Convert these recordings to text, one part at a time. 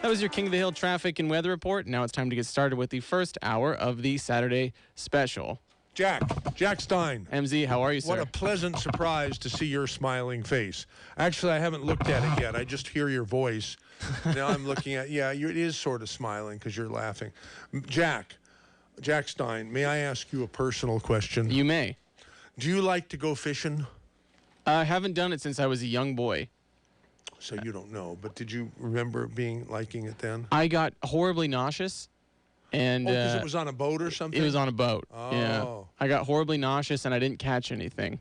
That was your King of the Hill traffic and weather report. Now it's time to get started with the first hour of the Saturday special. Jack Stein. MZ, how are you, sir? What a pleasant surprise to see your smiling face. Actually, I haven't looked at it yet. I just hear your voice. Now I'm looking at, it is sort of smiling because you're laughing. Jack Stein, may I ask you a personal question? You may. Do you like to go fishing? I haven't done it since I was a young boy. So you don't know, but did you remember liking it then? I got horribly nauseous. And because it was on a boat or something? It was on a boat. Oh. Yeah. I got horribly nauseous and I didn't catch anything.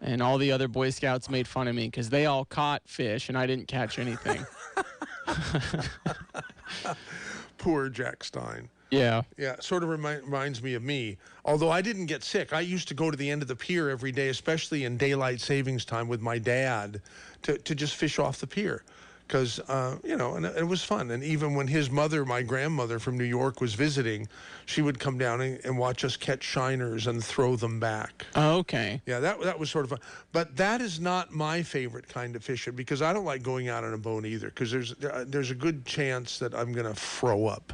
And all the other Boy Scouts made fun of me because they all caught fish and I didn't catch anything. Poor Jack Stein. Yeah. Yeah, sort of reminds me of me. Although I didn't get sick. I used to go to the end of the pier every day, especially in daylight savings time with my dad, to just fish off the pier. Because, and it was fun. And even when his mother, my grandmother from New York, was visiting, she would come down and watch us catch shiners and throw them back. Oh, okay. Yeah, that was sort of fun. But that is not my favorite kind of fishing because I don't like going out on a boat either because there's a good chance that I'm going to throw up.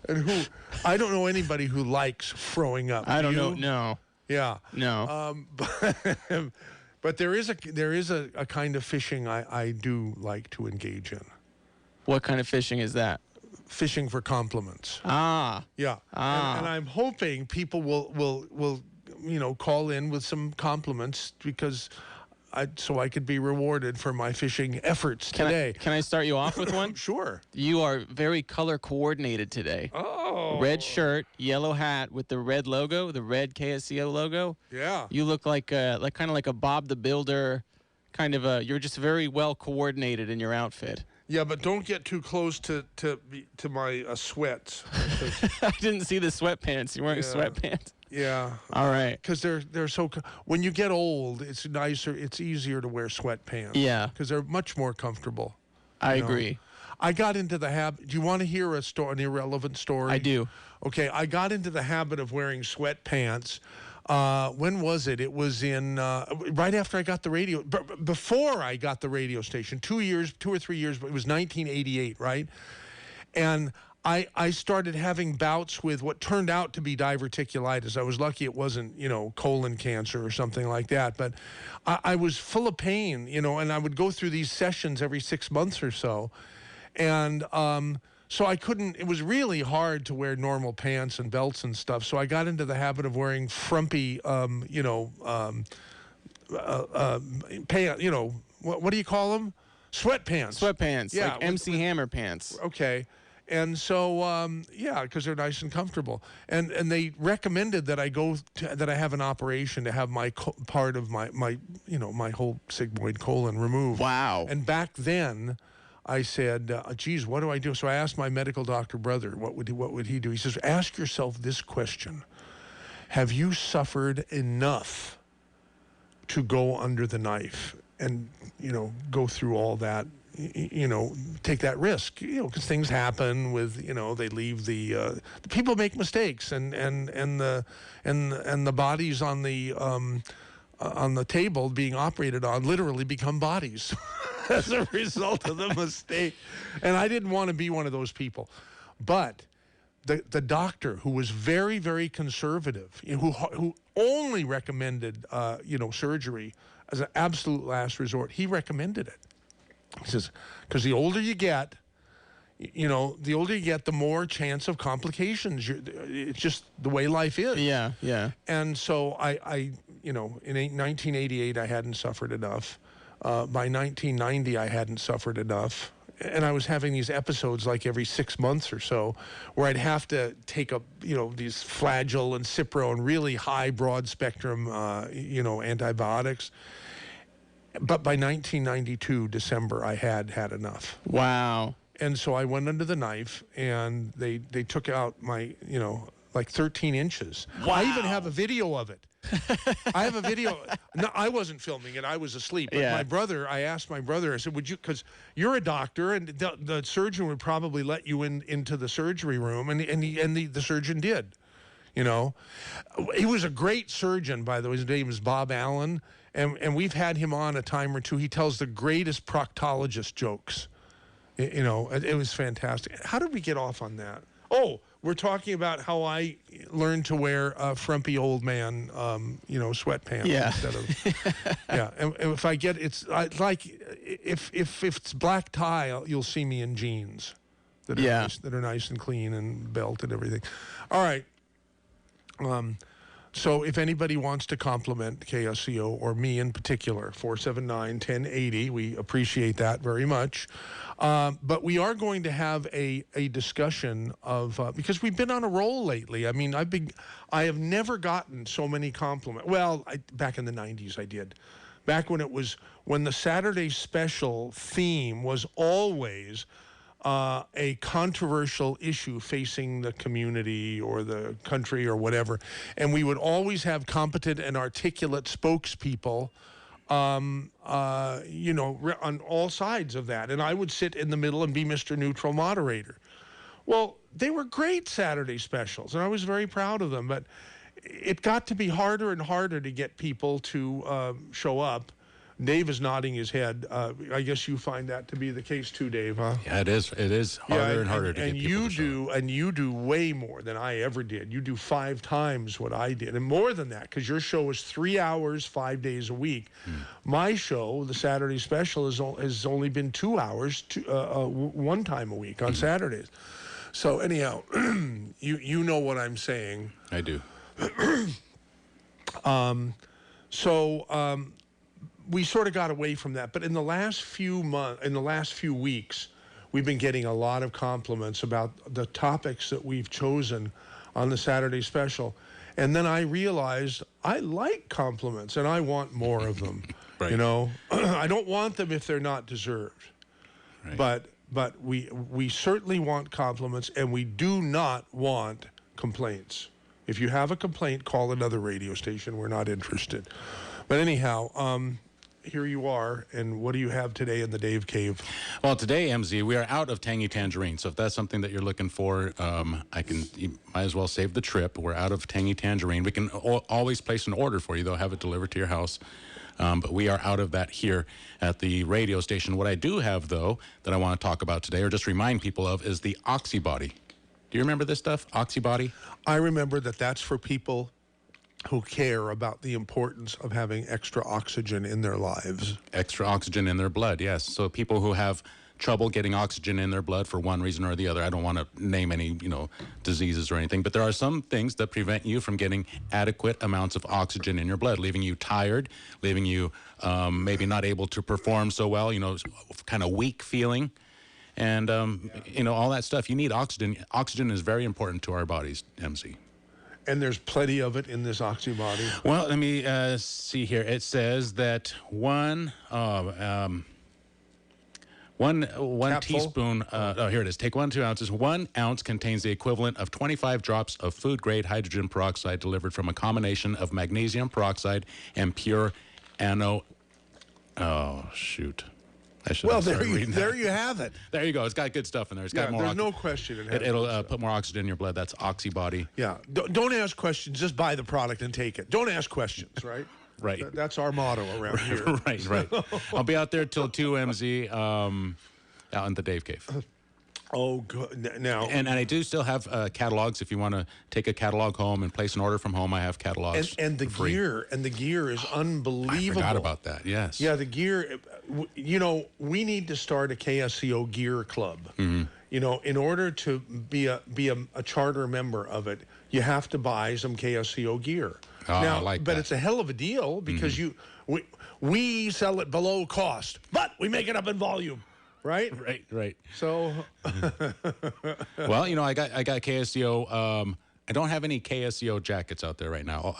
And I don't know anybody who likes throwing up. I don't know. No. Yeah. No. But there is a kind of fishing I do like to engage in. What kind of fishing is that? Fishing for compliments. Ah. Yeah. Ah. And I'm hoping people will call in with some compliments because so I could be rewarded for my fishing efforts today. Can I start you off with one? Sure. You are very color coordinated today. Oh. Red shirt, yellow hat with the red logo, the red KSCO logo. Yeah. You look like kind of like a Bob the Builder kind of you're just very well coordinated in your outfit. Yeah, but don't get too close to my sweats. I didn't see the sweatpants. You're wearing sweatpants. Yeah. All right. Because they're so. When you get old, it's nicer. It's easier to wear sweatpants. Yeah. Because they're much more comfortable. I agree. I got into the habit. Do you want to hear an irrelevant story? I do. Okay. I got into the habit of wearing sweatpants. When was it? It was in right after I got the radio. Before I got the radio station, 2 or 3 years. But it was 1988, right? And I started having bouts with what turned out to be diverticulitis. I was lucky it wasn't, colon cancer or something like that. But I was full of pain, and I would go through these sessions every 6 months or so. And so I couldn't, it was really hard to wear normal pants and belts and stuff. So I got into the habit of wearing frumpy, pants, what do you call them? Sweatpants. Sweatpants, yeah, like MC Hammer pants. Okay. And so, because they're nice and comfortable. And they recommended that that I have an operation to have my part of my whole sigmoid colon removed. Wow. And back then, I said, geez, what do I do? So I asked my medical doctor brother, what would he do? He says, ask yourself this question. Have you suffered enough to go under the knife and, go through all that? Take that risk, because things happen with, they leave the people make mistakes and the bodies on the table being operated on literally become bodies as a result of the mistake. And I didn't want to be one of those people. But the doctor, who was very, very conservative, who only recommended, surgery as an absolute last resort, he recommended it. He says, because the older you get, the more chance of complications. It's just the way life is. Yeah, yeah. And so in 1988, I hadn't suffered enough. By 1990, I hadn't suffered enough. And I was having these episodes like every 6 months or so where I'd have to take these Flagyl and Cipro and really high broad spectrum, antibiotics. But by 1992, December, I had enough. Wow. And so I went under the knife, and they took out my, like 13 inches. Wow. I even have a video of it. I have a video. No, I wasn't filming it. I was asleep. But I asked my brother, I said, would you, because you're a doctor, and the surgeon would probably let you into the surgery room, and the surgeon did. He was a great surgeon, by the way. His name is Bob Allen. And we've had him on a time or two. He tells the greatest proctologist jokes. You know, it was fantastic. How did we get off on that? Oh, we're talking about how I learned to wear frumpy old man, sweatpants instead of, yeah. And if I get, like if it's black tie, you'll see me in jeans that are nice and clean and belt and everything. All right. So if anybody wants to compliment KSCO or me in particular, 479-1080, we appreciate that very much. But we are going to have a discussion of because we've been on a roll lately. I mean, I have never gotten so many compliments. Well, back in the 90s I did. Back when the Saturday special theme was always a controversial issue facing the community or the country or whatever. And we would always have competent and articulate spokespeople, on all sides of that. And I would sit in the middle and be Mr. Neutral Moderator. Well, they were great Saturday specials, and I was very proud of them. But it got to be harder and harder to get people to show up. Dave is nodding his head. I guess you find that to be the case too, Dave, huh? Yeah, it is. It is harder and harder to get people to show up. And you do way more than I ever did. You do 5 times what I did, and more than that, because your show is 3 hours, 5 days a week. My show, the Saturday special, has only been 2 hours, 1 time a week on Saturdays. So anyhow, you know what I'm saying. I do. We sort of got away from that, but in the last few weeks, we've been getting a lot of compliments about the topics that we've chosen on the Saturday special. And then I realized I like compliments and I want more of them. Right. You know, I don't want them if they're not deserved. Right. But we certainly want compliments, and we do not want complaints. If you have a complaint, call another radio station. We're not interested. But anyhow, here you are, and what do you have today in the Dave Cave? Well, today, MZ, we are out of Tangy Tangerine. So if that's something that you're looking for, you might as well save the trip. We're out of Tangy Tangerine. We can always place an order for you. They'll have it delivered to your house. But we are out of that here at the radio station. What I do have, though, that I want to talk about today, or just remind people of, is the Oxybody. Do you remember this stuff, Oxybody? I remember that's for people who care about the importance of having extra oxygen in their lives. Extra oxygen in their blood, yes. So people who have trouble getting oxygen in their blood for one reason or the other. I don't want to name any, diseases or anything, but there are some things that prevent you from getting adequate amounts of oxygen in your blood, leaving you tired, leaving you maybe not able to perform so well, kind of weak feeling. And, all that stuff. You need oxygen. Oxygen is very important to our bodies, MC. And there's plenty of it in this Oxybody. Well, let me see here. It says that one teaspoon. Here it is. Take 1 2 ounces. 1 ounce contains the equivalent of 25 drops of food-grade hydrogen peroxide delivered from a combination of magnesium peroxide and pure ano. Oh shoot. There you have it. There you go. It's got good stuff in there. It's got more. There's no question. It'll put more oxygen in your blood. That's Oxybody. Yeah. Don't ask questions. Just buy the product and take it. Don't ask questions, right? Right. That's our motto around here. Right. I'll be out there till 2 MZ out in the Dave Cave. Oh, good. Now, and I do still have catalogs. If you want to take a catalog home and place an order from home, I have catalogs. And the gear is unbelievable. I forgot about that. Yes. Yeah, the gear. We need to start a KSCO gear club. Mm-hmm. In order to be a charter member of it, you have to buy some KSCO gear. Oh, now, I like but that. It's a hell of a deal because we sell it below cost, but we make it up in volume. Right. So, well, I got KSCO. I don't have any KSCO jackets out there right now.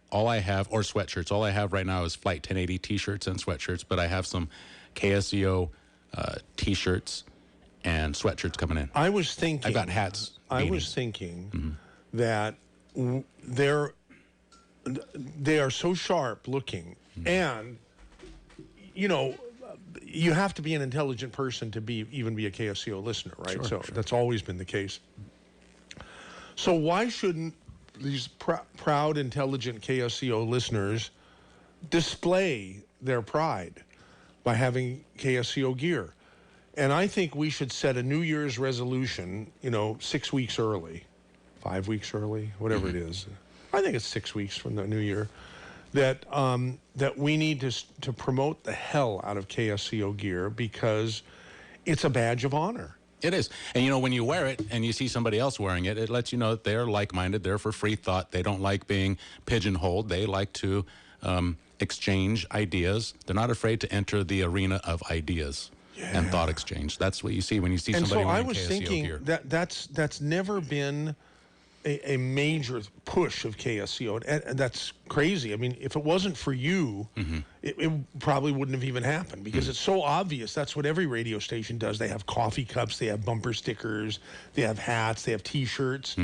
All I have, or sweatshirts. All I have right now is Flight 1080 T-shirts and sweatshirts. But I have some KSCO T-shirts and sweatshirts coming in. I was thinking. I got hats. I was thinking that they are so sharp looking, and you have to be an intelligent person to even be a KSCO listener, right? Sure. That's always been the case. So why shouldn't these proud, intelligent KSCO listeners display their pride by having KSCO gear? And I think we should set a New Year's resolution, 6 weeks early, 5 weeks early, whatever it is. I think it's 6 weeks from the new year, that we need to promote the hell out of KSCO gear because it's a badge of honor. It is. And, when you wear it and you see somebody else wearing it, it lets you know that they're like-minded. They're for free thought. They don't like being pigeonholed. They like to exchange ideas. They're not afraid to enter the arena of ideas and thought exchange. That's what you see when you see somebody wearing KSCO gear. And so I was thinking that's never been a major push of KSCO. And that's crazy. I mean, if it wasn't for you, it probably wouldn't have even happened because it's so obvious. That's what every radio station does. They have coffee cups, they have bumper stickers, they have hats, they have T-shirts.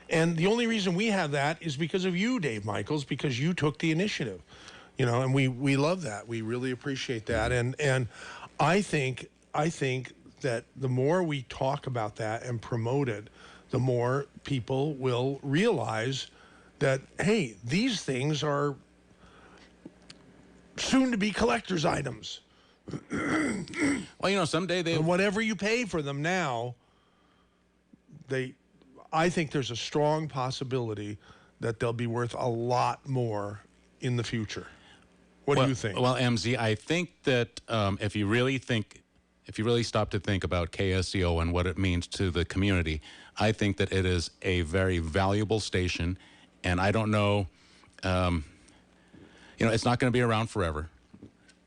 And the only reason we have that is because of you, Dave Michaels, because you took the initiative. And we love that. We really appreciate that. And I think that the more we talk about that and promote it, the more people will realize that, hey, these things are soon to be collector's items. Well, someday and whatever you pay for them now, I think there's a strong possibility that they'll be worth a lot more in the future. What do you think? Well, MZ, I think that if you really stop to think about KSCO and what it means to the community, I think that it is a very valuable station, and I don't know, it's not going to be around forever.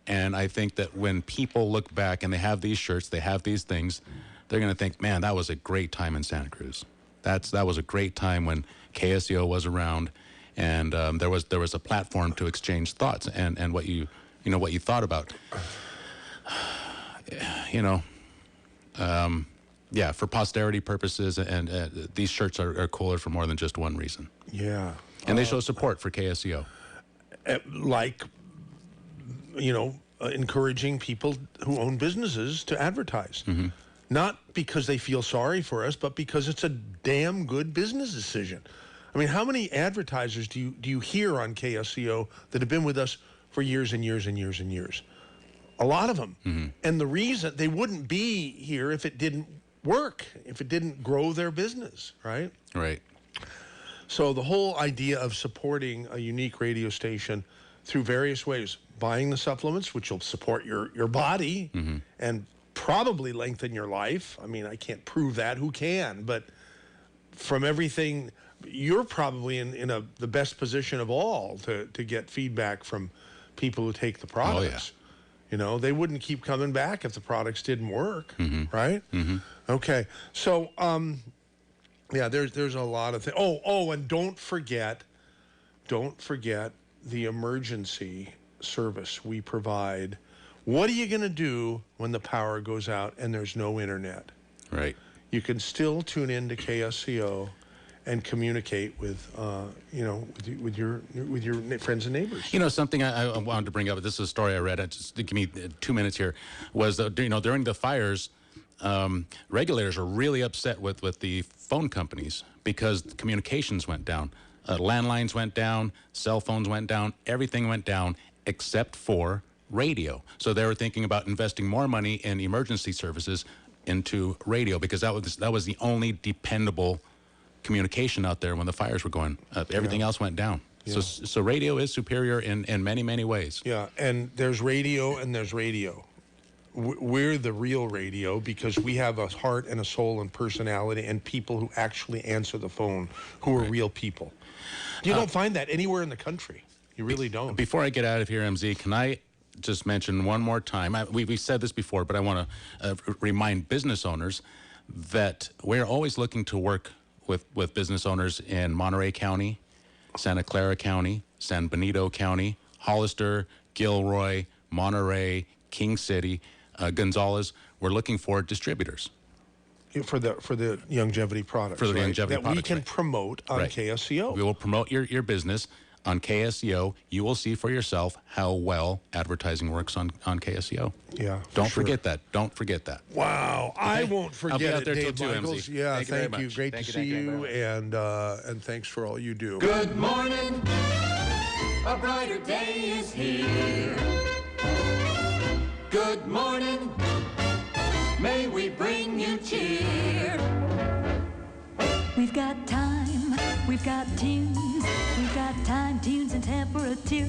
And I think that when people look back and they have these shirts, they have these things, they're going to think, man, that was a great time in Santa Cruz. That was a great time when KSCO was around, and there was a platform to exchange thoughts and what you thought about. For posterity purposes, and these shirts are cooler for more than just one reason. Yeah. And they show support for KSCO. Encouraging people who own businesses to advertise. Not because they feel sorry for us, but because it's a damn good business decision. I mean, how many advertisers do you hear on KSCO that have been with us for years and years and years and years? A lot of them. And the reason they wouldn't be here if it didn't work, if it didn't grow their business, right? Right. So the whole idea of supporting a unique radio station through various ways, buying the supplements, which will support your body and probably lengthen your life. I mean, I can't prove that. Who can? But from everything, you're probably in the best position of all to get feedback from people who take the products. Oh, yeah. They wouldn't keep coming back if the products didn't work, right? Okay. So, there's a lot of things. Oh, and don't forget the emergency service we provide. What are you going to do when the power goes out and there's no internet? Right. You can still tune in to KSCO and communicate with your friends and neighbors. Something I wanted to bring up. This is a story I read. Just give me 2 minutes here. Was during the fires, regulators are really upset with the phone companies because communications went down. Landlines went down, cell phones went down, everything went down except for radio. So they were thinking about investing more money in emergency services into radio because that was the only dependable communication out there when the fires were going. Everything else went down. Yeah. So radio is superior in many, many ways. Yeah, and there's radio and there's radio. We're the real radio because we have a heart and a soul and personality and people who actually answer the phone who are real people. You don't find that anywhere in the country. You really don't. Before I get out of here, MZ, can I just mention one more time? We said this before, but I want to remind business owners that we're always looking to work with business owners in Monterey County, Santa Clara County, San Benito County, Hollister, Gilroy, Monterey, King City, Gonzales. We're looking for distributors. For the longevity products. For the longevity products. That we can promote on KSCO. We will promote your business on KSCO. You will see for yourself how well advertising works on KSCO. Yeah. Don't forget that. Don't forget that. Wow. Okay. I won't forget I'll be out it, there Dave till 2, Michaels. MZ. Yeah, thank you. Great to see you, and thanks for all you do. Good morning. A brighter day is here. Good morning. may we bring you cheer. We've got time, we've got tunes, we've got time, tunes, and temperature.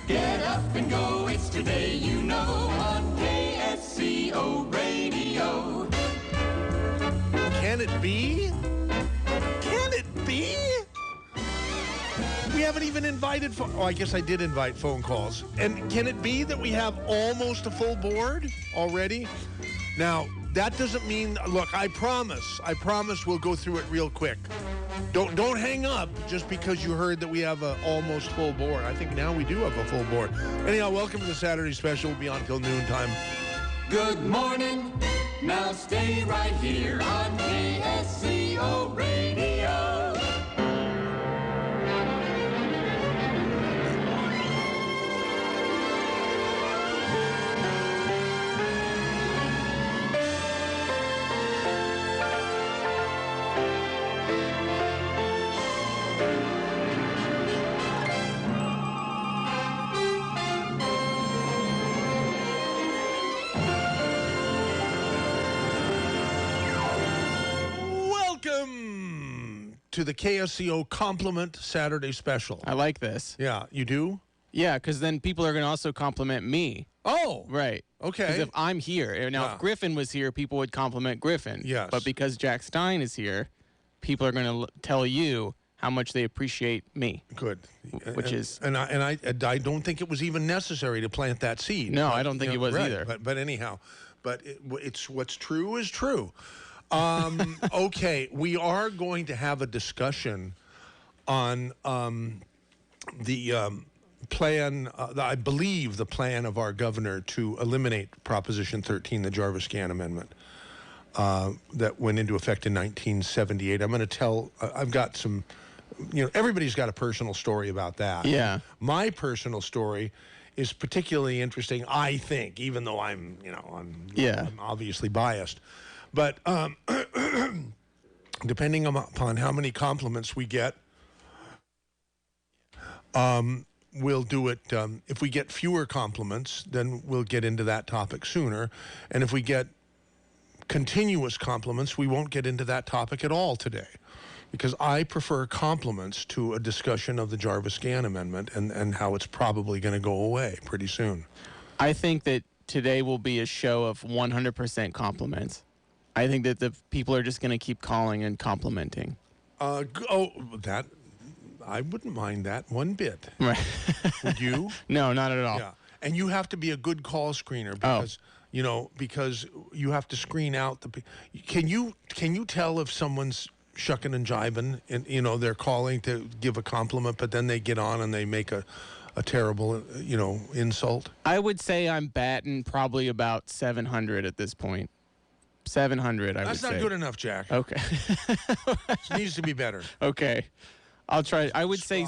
Get up and go, it's today, you know, on KSCO Radio. Can it be? Can it be? We haven't even invited I guess I did invite phone calls. And can it be that we have almost a full board already? Now, that doesn't mean, look, I promise we'll go through it real quick. Don't hang up just because you heard that we have a almost full board. I think now we do have a full board. Anyhow, welcome to the Saturday special. We'll be on till noontime. Good morning. Now stay right here on KSCO Radio. Welcome to the KSCO Compliment Saturday special. I like this. Yeah, you do? Yeah, because then people are going to also compliment me. Oh, Right. okay. Because if I'm here, now Yeah. if Griffin was here, people would compliment Griffin. Yes. But because Jack Stein is here, people are going to tell you how much they appreciate me. Good. Which is- and I don't think it was even necessary to plant that seed. No, I don't think it was right, either. But anyhow, it's what's true is true. Okay, we are going to have a discussion on the plan. I believe the plan of our governor to eliminate Proposition 13, the Jarvis-Gann Amendment. That went into effect in 1978. I'm going to tell. I've got some. Everybody's got a personal story about that. Yeah. My personal story is particularly interesting, I think, even though I'm obviously biased. But depending upon how many compliments we get, we'll do it. If we get fewer compliments, then we'll get into that topic sooner. And if we get continuous compliments, we won't get into that topic at all today, because I prefer compliments to a discussion of the Jarvis-Gann Amendment and how it's probably going to go away pretty soon. I think that today will be a show of 100% compliments. I think that the people are just going to keep calling and complimenting. That I wouldn't mind that one bit. Right. Would you? No, not at all. Yeah. And you have to be a good call screener because because you have to screen out the. Can you tell if someone's shucking and jiving and they're calling to give a compliment, but then they get on and they make a terrible insult? I would say I'm batting probably about 700 at this point. 700, I would say. That's not good enough, Jack. Okay. It needs to be better. Okay. I'll try. I would Strive.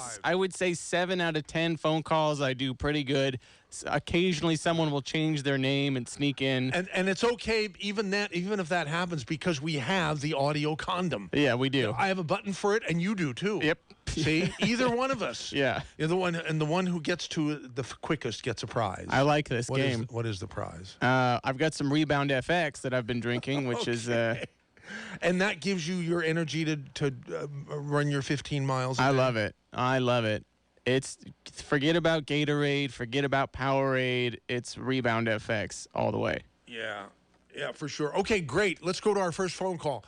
say 7 out of 10 phone calls I do pretty good. Occasionally someone will change their name and sneak in. And it's okay even if that happens, because we have the audio condom. Yeah, we do. I have a button for it, and you do too. Yep. See, either one of us. Yeah. You're the one who gets to the quickest gets a prize. I like this game. What is the prize? I've got some Rebound FX that I've been drinking, which is and that gives you your energy to run your 15 miles a day. I love it. It's forget about Gatorade, forget about Powerade. It's Rebound FX all the way. Yeah, for sure. Okay, great. Let's go to our first phone call.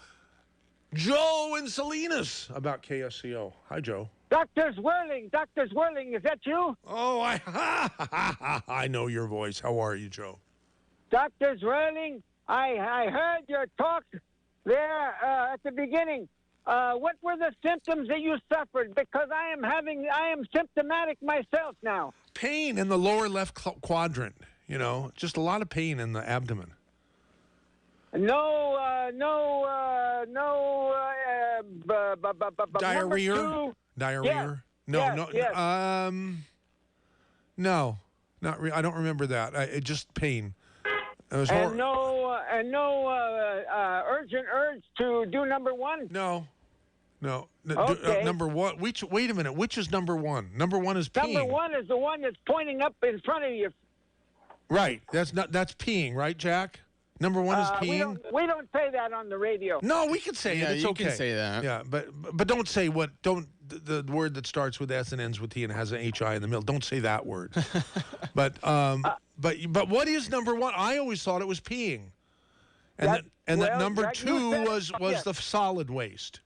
Joe in Salinas about KSCO. Hi, Joe. Dr. Zwerling, is that you? Oh, I know your voice. How are you, Joe? Dr. Zwerling, I heard your talk there at the beginning. What were the symptoms that you suffered? Because I am symptomatic myself now. Pain in the lower left quadrant, just a lot of pain in the abdomen. Diarrhea? Diarrhea? Yes, yes. No, not really. I don't remember that. It just pain. It was and no urgent urge to do number one? No. Okay. Number one. Wait a minute. Which is number one? Number one is peeing. Number one is the one that's pointing up in front of you. Right. That's peeing, right, Jack? Number one is We peeing. don't say that on the radio. No, we can say Yeah, it. It's you okay. can say that. Yeah, but don't say what. Don't the word that starts with S and ends with T and has an HI in the middle. Don't say that word. but what is number one? I always thought it was peeing, and that number two was the solid waste.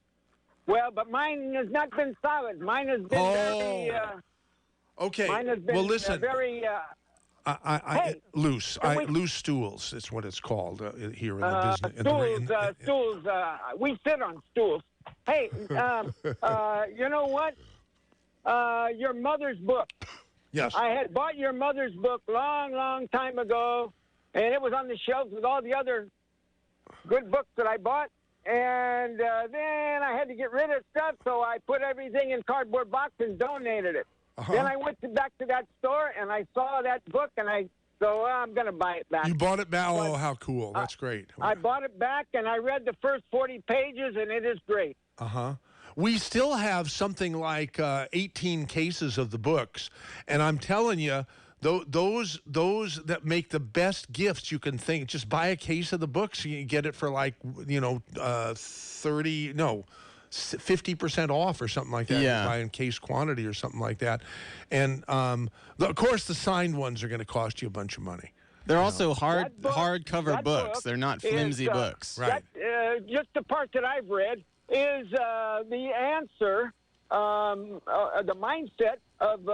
Well, but mine has not been solid. Mine has been very. Okay. Mine has been well, listen. very. I loose. we- Loose stools. It's what it's called here in the business. Stools. We sit on stools. Hey, you know what? Your mother's book. Yes. I had bought your mother's book long time ago, and it was on the shelf with all the other good books that I bought. And then I had to get rid of stuff, so I put everything in cardboard box and donated it. Then I went back to that store, and I saw that book, and I'm going to buy it back. You bought it back? Oh, how cool. That's great. I bought it back, and I read the first 40 pages, and it is great. We still have something like 18 cases of the books, and I'm telling you, those that make the best gifts you can think. Just buy a case of the books. You get it for 50% off or something like that. Yeah. Buy in case quantity or something like that. And of course, the signed ones are going to cost you a bunch of money. They're also hardcover that books. book They're not is, flimsy books. Right. Just the part that I've read is the answer, the mindset of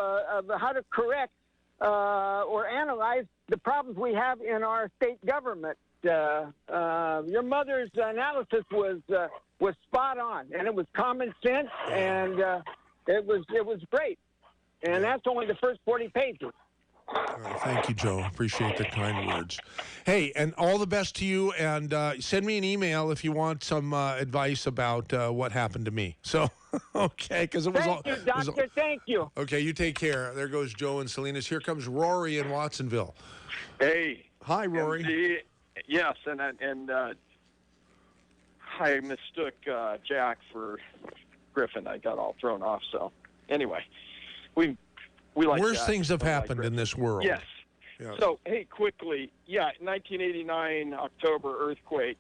how to correct or analyze the problems we have in our state government. Your mother's analysis was spot on, and it was common sense, and it was great. And that's only the first 40 pages. Thank you, Joe. Appreciate the kind words. Hey, and all the best to you. And send me an email if you want some advice about what happened to me. So, okay, because it was all. Thank you, Doctor. Thank you. Okay, you take care. There goes Joe and Salinas. Here comes Rory in Watsonville. Hey. Hi, Rory. Yes, and I mistook Jack for Griffin. I got all thrown off. So anyway, we like Worse Jack, things have but like happened Griffin. in this world. Yes. Yeah. So hey, quickly, 1989 October earthquake.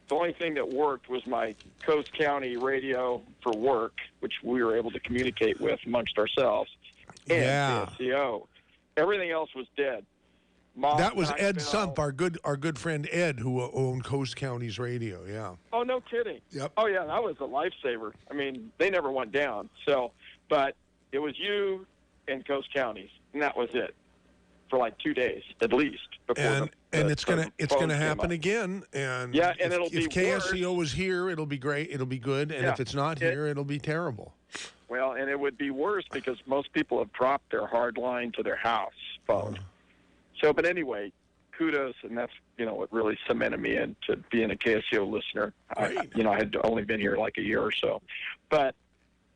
The only thing that worked was my Coast County radio for work, which we were able to communicate with amongst ourselves, and KSCO. Everything else was dead. That was Ed Sump, our good friend Ed, who owned Coast County's radio. Yeah. Oh, no kidding. Yep. Oh, yeah, that was a lifesaver. I mean, they never went down. So, but it was you and Coast Counties, and that was it for like 2 days at least. Before and it's gonna phones happen came up. again. And yeah, and if, it'll be if KSCO was here, it'll be great. It'll be good. And Yeah. if it's not here, it'll be terrible. Well, and it would be worse because most people have dropped their hard line to their house phone. So, but anyway, kudos, and that's what really cemented me into being a KSCO listener. Right. I had only been here like a year or so, but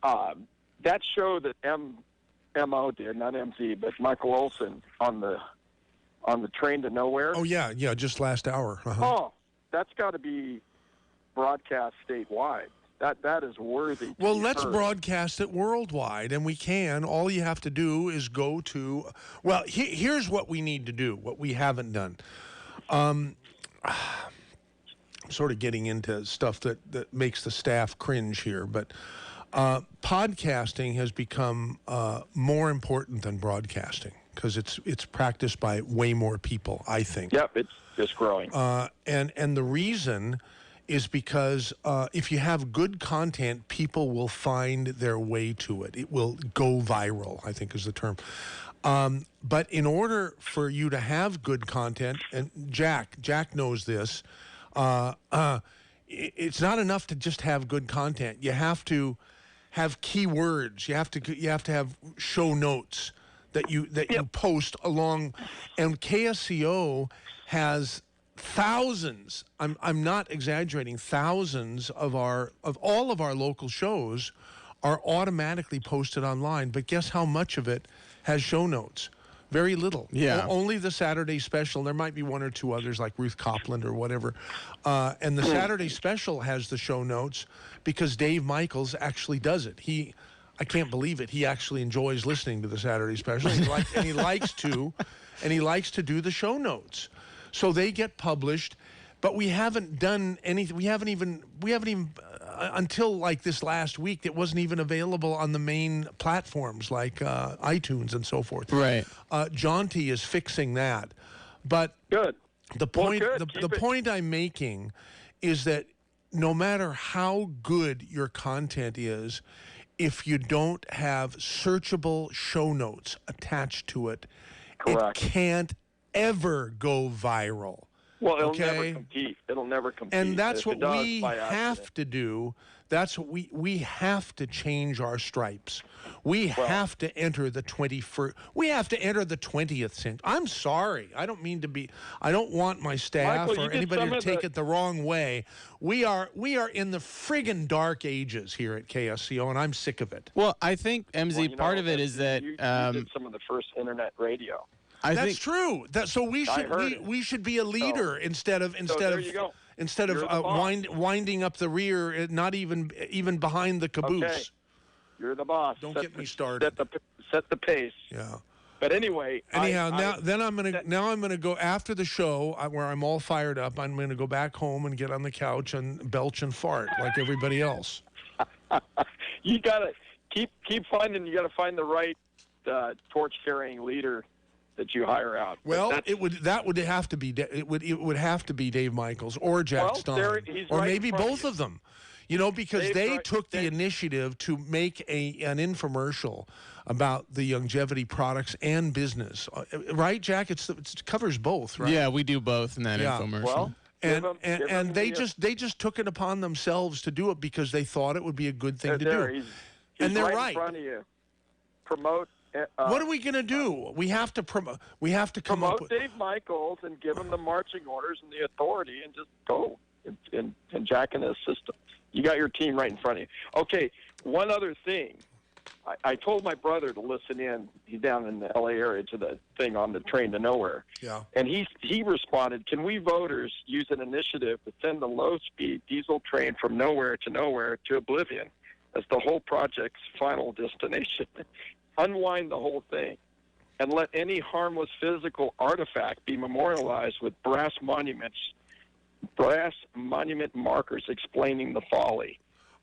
that show that MO did, not MZ, but Michael Olson on the train to nowhere. Oh yeah, just last hour. Oh, that's got to be broadcast statewide. That is worthy. To Well, be let's heard. broadcast it worldwide, and we can. All you have to do is go to. Well, here's what we need to do. What we haven't done. I'm sort of getting into stuff that makes the staff cringe here, but podcasting has become more important than broadcasting because it's practiced by way more people, I think. Yep, it's just growing. And the reason is because if you have good content, people will find their way to it. It will go viral, I think is the term. But in order for you to have good content, and Jack knows this, it's not enough to just have good content. You have to have keywords. You have to have show notes that you post along. And KSCO has thousands. I'm not exaggerating. Thousands of all of our local shows are automatically posted online. But guess how much of it has show notes? Very little. Yeah. Only the Saturday special. There might be one or two others like Ruth Copland or whatever. And the Saturday special has the show notes because Dave Michaels actually does it. I can't believe it. He actually enjoys listening to the Saturday special. He likes to do the show notes. So they get published. But we haven't done anything. We haven't even until like this last week. It wasn't even available on the main platforms like iTunes and so forth. Right. Jaunty is fixing that, but Good. the point Well, good. the Keep it. point I'm making is that no matter how good your content is, if you don't have searchable show notes attached to it, Correct. it can't ever go viral. Well, it'll Okay. never compete. It'll never compete. And that's If what it does, we by accident. have to do. That's what we have to change our stripes. We have to enter the 21st. We have to enter the 20th century. I'm sorry. I don't mean to be. I don't want my staff Michael, you or did anybody some to of take the- it the wrong way. We are in the friggin' dark ages here at KSCO, and I'm sick of it. Well, I think, MZ, Well, you part know, of it is that you did some of the first internet radio. I That's think true. So we I should heard it. we should be a leader instead of there you go. instead of You're the boss. winding up the rear, not even behind the caboose. Okay. You're the boss. Don't Set get the- me started. Set the pace. Yeah. But anyway. Anyhow, I'm that- gonna go after the show where I'm all fired up. I'm gonna go back home and get on the couch and belch and fart like everybody else. You gotta keep finding. You gotta find the right torch carrying leader that you hire out. But Well, that's- it would have to be it would have to be Dave Michaels or Jack Well, Stein he's or right in maybe front of both you. of them. Because Dave's they right- took the Dave- initiative to make an infomercial about the longevity products and business. Right, Jack? It covers both, right? yeah, we do both in that Yeah. infomercial. Well, And give him and they the- just took it upon themselves to do it because they thought it would be a good thing to there, do. He's And they're right right. in front of you. Promote. What are we going to do? We have to promote. We have to come up Promote with. Dave Michaels and give him the marching orders and the authority, and just go and Jack and his system. You got your team right in front of you. Okay, one other thing. I told my brother to listen in. He's down in the L.A. area to the thing on the train to nowhere. Yeah. And he responded, can we voters use an initiative to send the low-speed diesel train from nowhere to oblivion as the whole project's final destination? Unwind the whole thing and let any harmless physical artifact be memorialized with brass monument markers explaining the folly.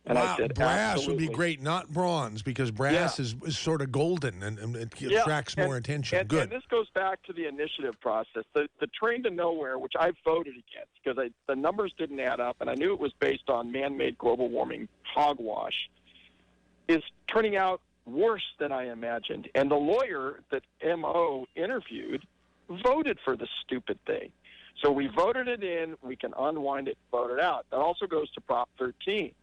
And wow, I said, brass absolutely. would be great, not bronze, because brass is sort of golden and it attracts more attention. Good. And this goes back to the initiative process. The train to nowhere, which I voted against because the numbers didn't add up, and I knew it was based on man-made global warming hogwash, is turning out worse than I imagined. And the lawyer that MO interviewed voted for the stupid thing. So we voted it in. We can unwind it, vote it out. That also goes to Prop 13.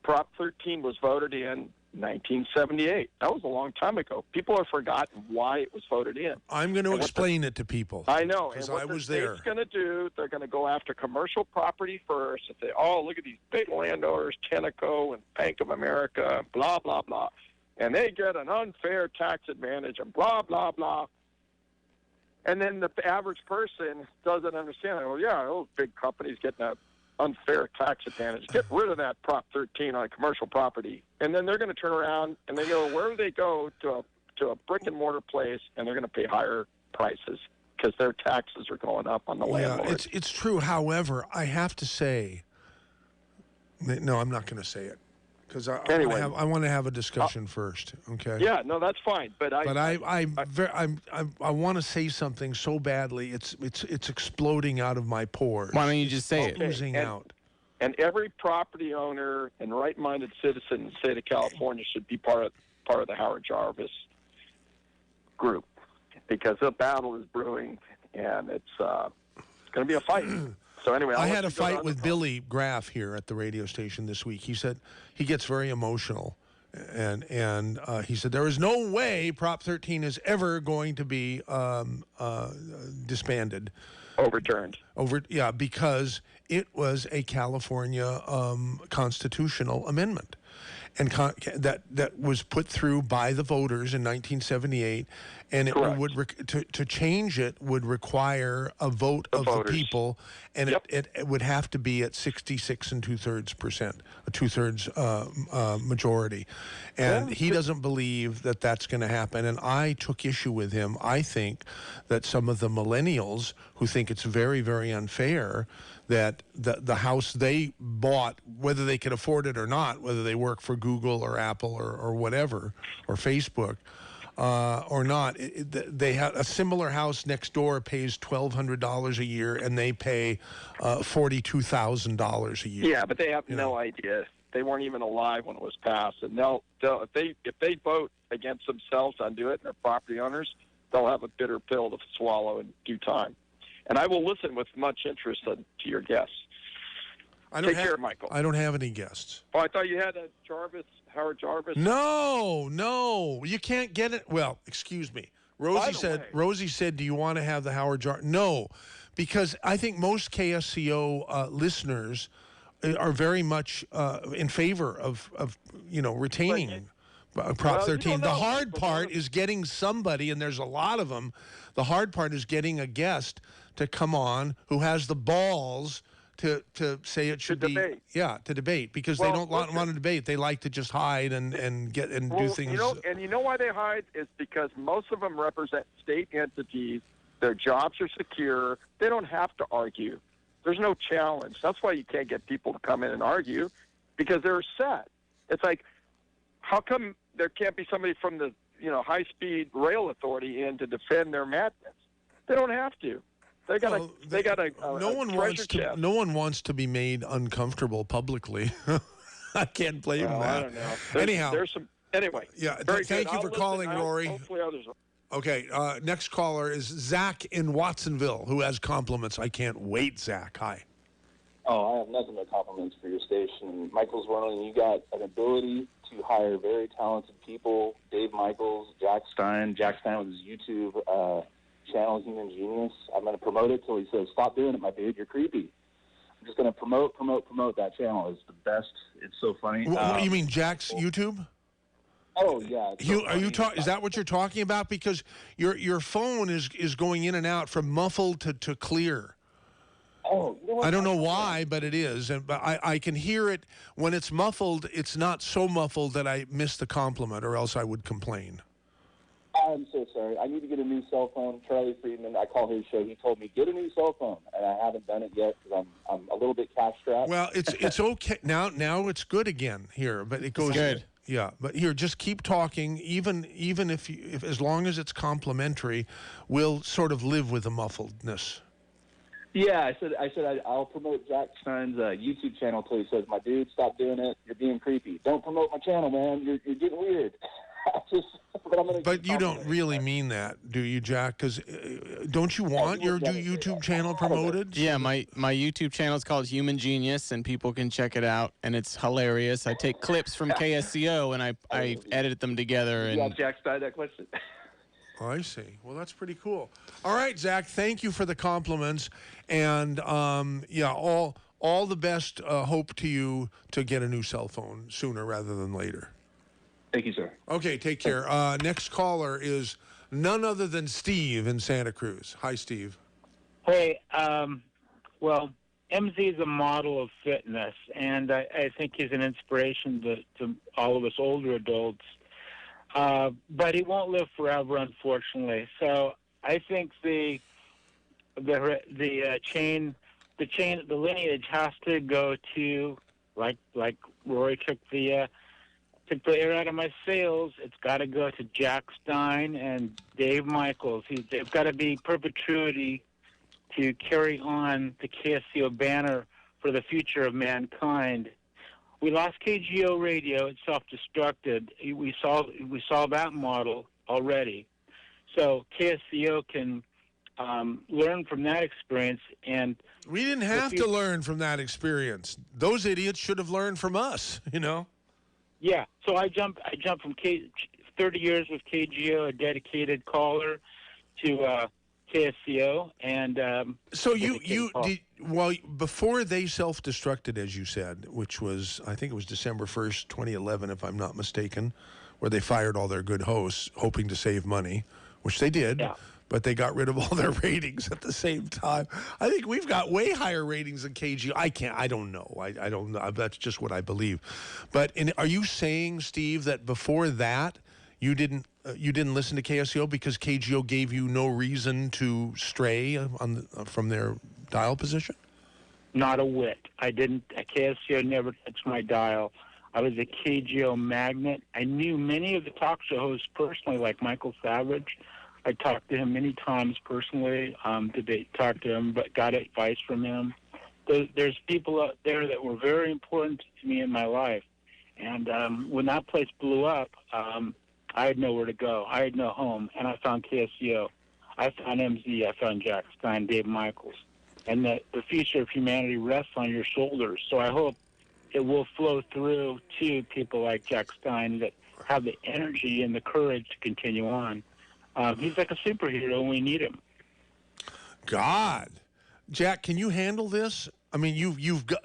Prop 13 was voted in 1978. That was a long time ago. People have forgotten why it was voted in. I'm going to explain it to people. I know. Because And what I was the there. state's going to do, they're going to go after commercial property first and say, oh, look at these big landowners, Tenneco and Bank of America, blah, blah, blah. And they get an unfair tax advantage and blah, blah, blah. And then the average person doesn't understand. Well, yeah, those big companies getting an unfair tax advantage. Get rid of that Prop 13 on commercial property. And then they're going to turn around and they go, where do they go to a brick and mortar place, and they're going to pay higher prices because their taxes are going up on the landlord. It's true. However, I have to say, no, I'm not going to say it because Anyway. I want to have a discussion first. Okay. Yeah, no, that's fine. But I want to say something so badly. It's exploding out of my pores. Why don't you just say it? Oozing out. And every property owner and right-minded citizen in the state of California should be part of the Howard Jarvis group, because the battle is brewing, and it's going to be a fight. So anyway, I had a fight with Billy Graff here at the radio station this week. He said he gets very emotional, and he said there is no way Prop 13 is ever going to be disbanded, overturned. Because it was a California constitutional amendment. And that was put through by the voters in 1978, and it Correct. would to change it would require a vote of voters. the people, and Yep. it would have to be at 66 2/3%, a 2/3 majority, and he doesn't believe that that's going to happen. And I took issue with him. I think that some of the millennials who think it's very, very unfair that the house they bought, whether they can afford it or not, whether they work for Google or Apple or whatever, or Facebook, or not, they have a similar house next door pays $1,200 a year, and they pay $42,000 a year. Yeah, but they have no idea. They weren't even alive when it was passed, and they'll if they vote against themselves on do it, and they're property owners, they'll have a bitter pill to swallow in due time. And I will listen with much interest to your guests. Take care, Michael. I don't have any guests. Oh, I thought you had Howard Jarvis. No, you can't get it. Well, excuse me. Rosie said, do you want to have the Howard Jarvis? No, because I think most KSCO listeners are very much in favor of retaining Prop 13. The hard part is getting somebody, and there's a lot of them. The hard part is getting a guest to come on who has the balls to say it should be debate. Yeah, to debate, because they don't want to debate. They like to just hide and do things. You know why they hide is because most of them represent state entities. Their jobs are secure. They don't have to argue. There's no challenge. That's why you can't get people to come in and argue, because they're set. It's like, how come there can't be somebody from the high-speed rail authority in to defend their madness? They don't have to. They got no one wants to be made uncomfortable publicly. I can't blame them. I don't know. There's some. Anyway. Yeah. Thank you for calling, Rory. Hopefully others will. Okay. Next caller is Zach in Watsonville, who has compliments. I can't wait, Zach. Hi. Oh, I have nothing but compliments for your station. Michael Zwerling, you got an ability to hire very talented people. Dave Michaels, Jack Stein with his YouTube channel, Human Genius. I'm going to promote it till he says, stop doing it, my dude. You're creepy. I'm just going to promote that channel. It's the best. It's so funny. What you mean, Jack's YouTube? Oh, yeah. Is that what you're talking about? Because your phone is going in and out from muffled to clear. Oh, you know what? I don't know why, but it is. But I can hear it. When it's muffled, it's not so muffled that I miss the compliment, or else I would complain. I'm so sorry. I need to get a new cell phone. Charlie Friedman, I call his show. He told me, get a new cell phone, and I haven't done it yet because I'm a little bit cash strapped. Well, it's okay. Now it's good again here, but it goes good. Yeah, but here, just keep talking. Even if as long as it's complimentary, we'll sort of live with the muffledness. Yeah, I said I'll promote Jack Stein's YouTube channel till he says, my dude, stop doing it. You're being creepy. Don't promote my channel, man. You're getting weird. But you don't really mean that, do you, Jack? Because don't you want your YouTube channel promoted? Yeah, my YouTube channel is called Human Genius, and people can check it out, and it's hilarious. I take clips from KSCO, and I edit them together. Yeah, Jack Stein, that question. Oh, I see. Well, that's pretty cool. All right, Zach, thank you for the compliments, and all the best. Hope to you to get a new cell phone sooner rather than later. Thank you, sir. Okay, take care. Next caller is none other than Steve in Santa Cruz. Hi, Steve. Hey, well, MZ is a model of fitness, and I think he's an inspiration to all of us older adults. But he won't live forever, unfortunately. So I think the lineage has to go to like Rory took the air out of my sails. It's got to go to Jack Stein and Dave Michaels. They've got to be perpetuity to carry on the KSCO banner for the future of mankind. We lost KGO radio. It self-destructed. We saw that model already. So KSCO can learn from that experience. And we didn't have to learn from that experience. Those idiots should have learned from us, Yeah, so I jumped from 30 years with KGO, a dedicated caller, to KSCO, and so before they self-destructed, as you said, which was, I think it was December 1st, 2011, if I'm not mistaken, where they fired all their good hosts, hoping to save money, which they did. Yeah. But they got rid of all their ratings at the same time. I think we've got way higher ratings than KGO. I don't know. I don't know. That's just what I believe. But are you saying, Steve, that before that you didn't listen to KSCO because KGO gave you no reason to stray from their dial position? Not a whit. KSCO never touched my dial. I was a KGO magnet. I knew many of the talk show hosts personally, like Michael Savage. I talked to him many times personally. Talk to him, but got advice from him. There's people out there that were very important to me in my life. And when that place blew up, I had nowhere to go. I had no home, and I found KSCO. I found MZ. I found Jack Stein, Dave Michaels. And the future of humanity rests on your shoulders. So I hope it will flow through to people like Jack Stein that have the energy and the courage to continue on. He's like a superhero, and we need him. God. Jack, can you handle this? I mean, you've got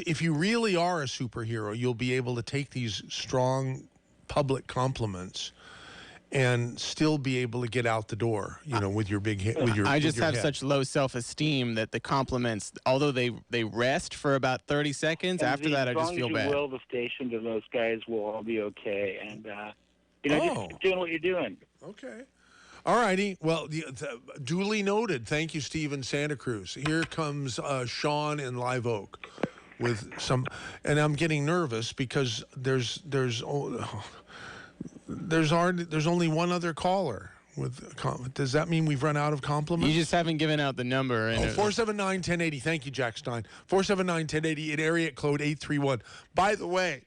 if you really are a superhero, you'll be able to take these strong public compliments and still be able to get out the door, with your big head. I just have such low self-esteem that the compliments, although they rest for about 30 seconds, And after that I just feel bad. As long as you will the station, to those guys will all be okay. And, just keep doing what you're doing. Okay. All righty. Well, duly noted. Thank you, Steve in Santa Cruz. Here comes Sean in Live Oak with some, and I'm getting nervous because there's only one other caller. Does that mean we've run out of compliments? You just haven't given out the number. 479-1080. Thank you, Jack Stein. 479-1080 in area code 831. By the way,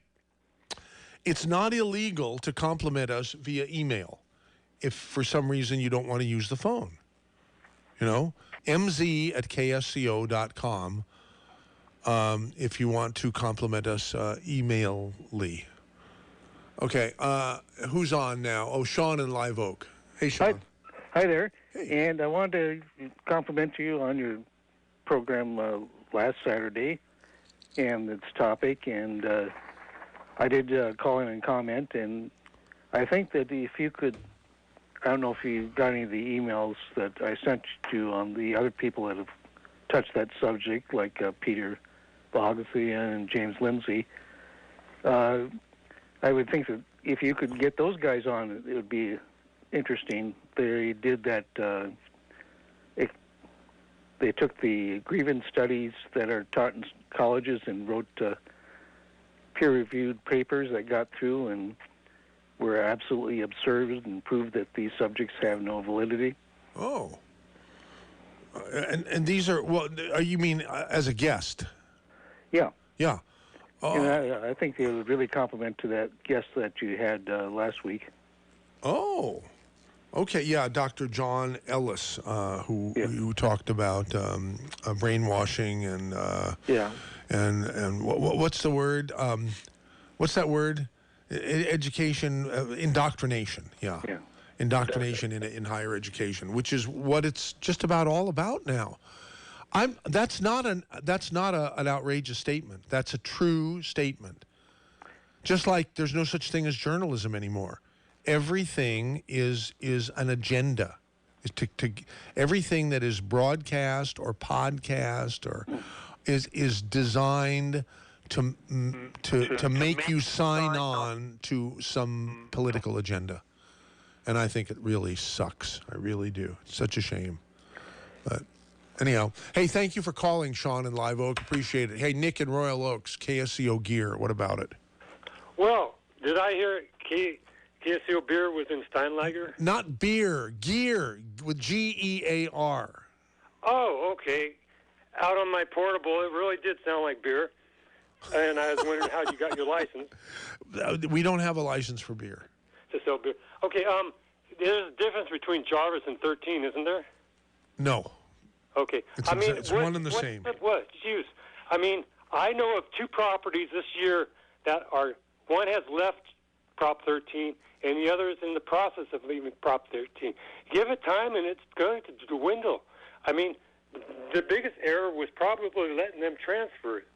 it's not illegal to compliment us via email if for some reason you don't want to use the phone. mz@ksco.com if you want to compliment us email-ly. Okay, who's on now? Oh, Sean in Live Oak. Hey, Sean. Hi there. Hey. And I wanted to compliment you on your program last Saturday and its topic. And I did call in and comment. And I think that if you could, I don't know if you got any of the emails that I sent you on the other people that have touched that subject, like Peter Bogosian and James Lindsay. I would think that if you could get those guys on, it would be interesting. They did that. They took the grievance studies that are taught in colleges and wrote peer-reviewed papers that got through and were absolutely absurd and proved that these subjects have no validity. Oh. And these are, you mean as a guest? Yeah. Yeah. And I think they would really compliment to that guest that you had last week. Oh. Okay, yeah, Dr. John Ellis, who talked about brainwashing and and what's the word? What's that word? Education, indoctrination. Yeah. Indoctrination in higher education, which is what it's just about all about now. That's not an outrageous statement. That's a true statement. Just like there's no such thing as journalism anymore. Everything is an agenda. Everything that is broadcast or podcast or is designed to make you sign on to some political agenda. And I think it really sucks. I really do. It's such a shame. But anyhow, hey, thank you for calling, Sean in Live Oak. Appreciate it. Hey, Nick in Royal Oaks, KSCO gear. What about it? Well, did I hear KSCO beer was in Steinlager? Not beer, gear with Gear. Oh, okay. Out on my portable, it really did sound like beer. And I was wondering how you got your license. We don't have a license for beer. To sell beer. Okay, there's a difference between Jarvis and 13, isn't there? No. Okay. It's one and the same. What? Jeez. I mean, I know of two properties this year that are, one has left Prop 13, and the other is in the process of leaving Prop 13. Give it time, and it's going to dwindle. I mean, the biggest error was probably letting them transfer it.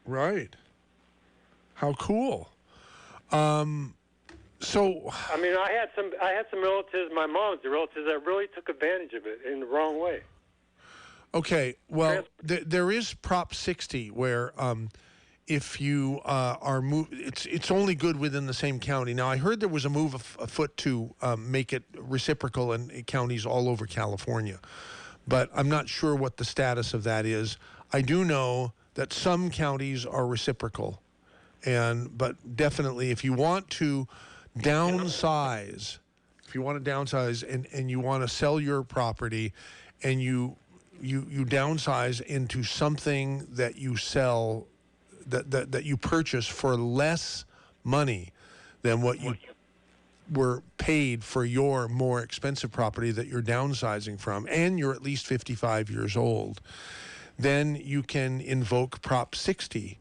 Right. How cool. So I mean, I had some relatives, my mom's relatives, that really took advantage of it in the wrong way. Okay, well, there is Prop 60 where if you are moved, it's only good within the same county. Now, I heard there was a move afoot to make it reciprocal in counties all over California, but I'm not sure what the status of that is. I do know that some counties are reciprocal, but definitely if you want to downsize, and you want to sell your property, and you downsize into something that you sell, that you purchase for less money than what you were paid for your more expensive property that you're downsizing from, and you're at least 55 years old, then you can invoke Prop 60,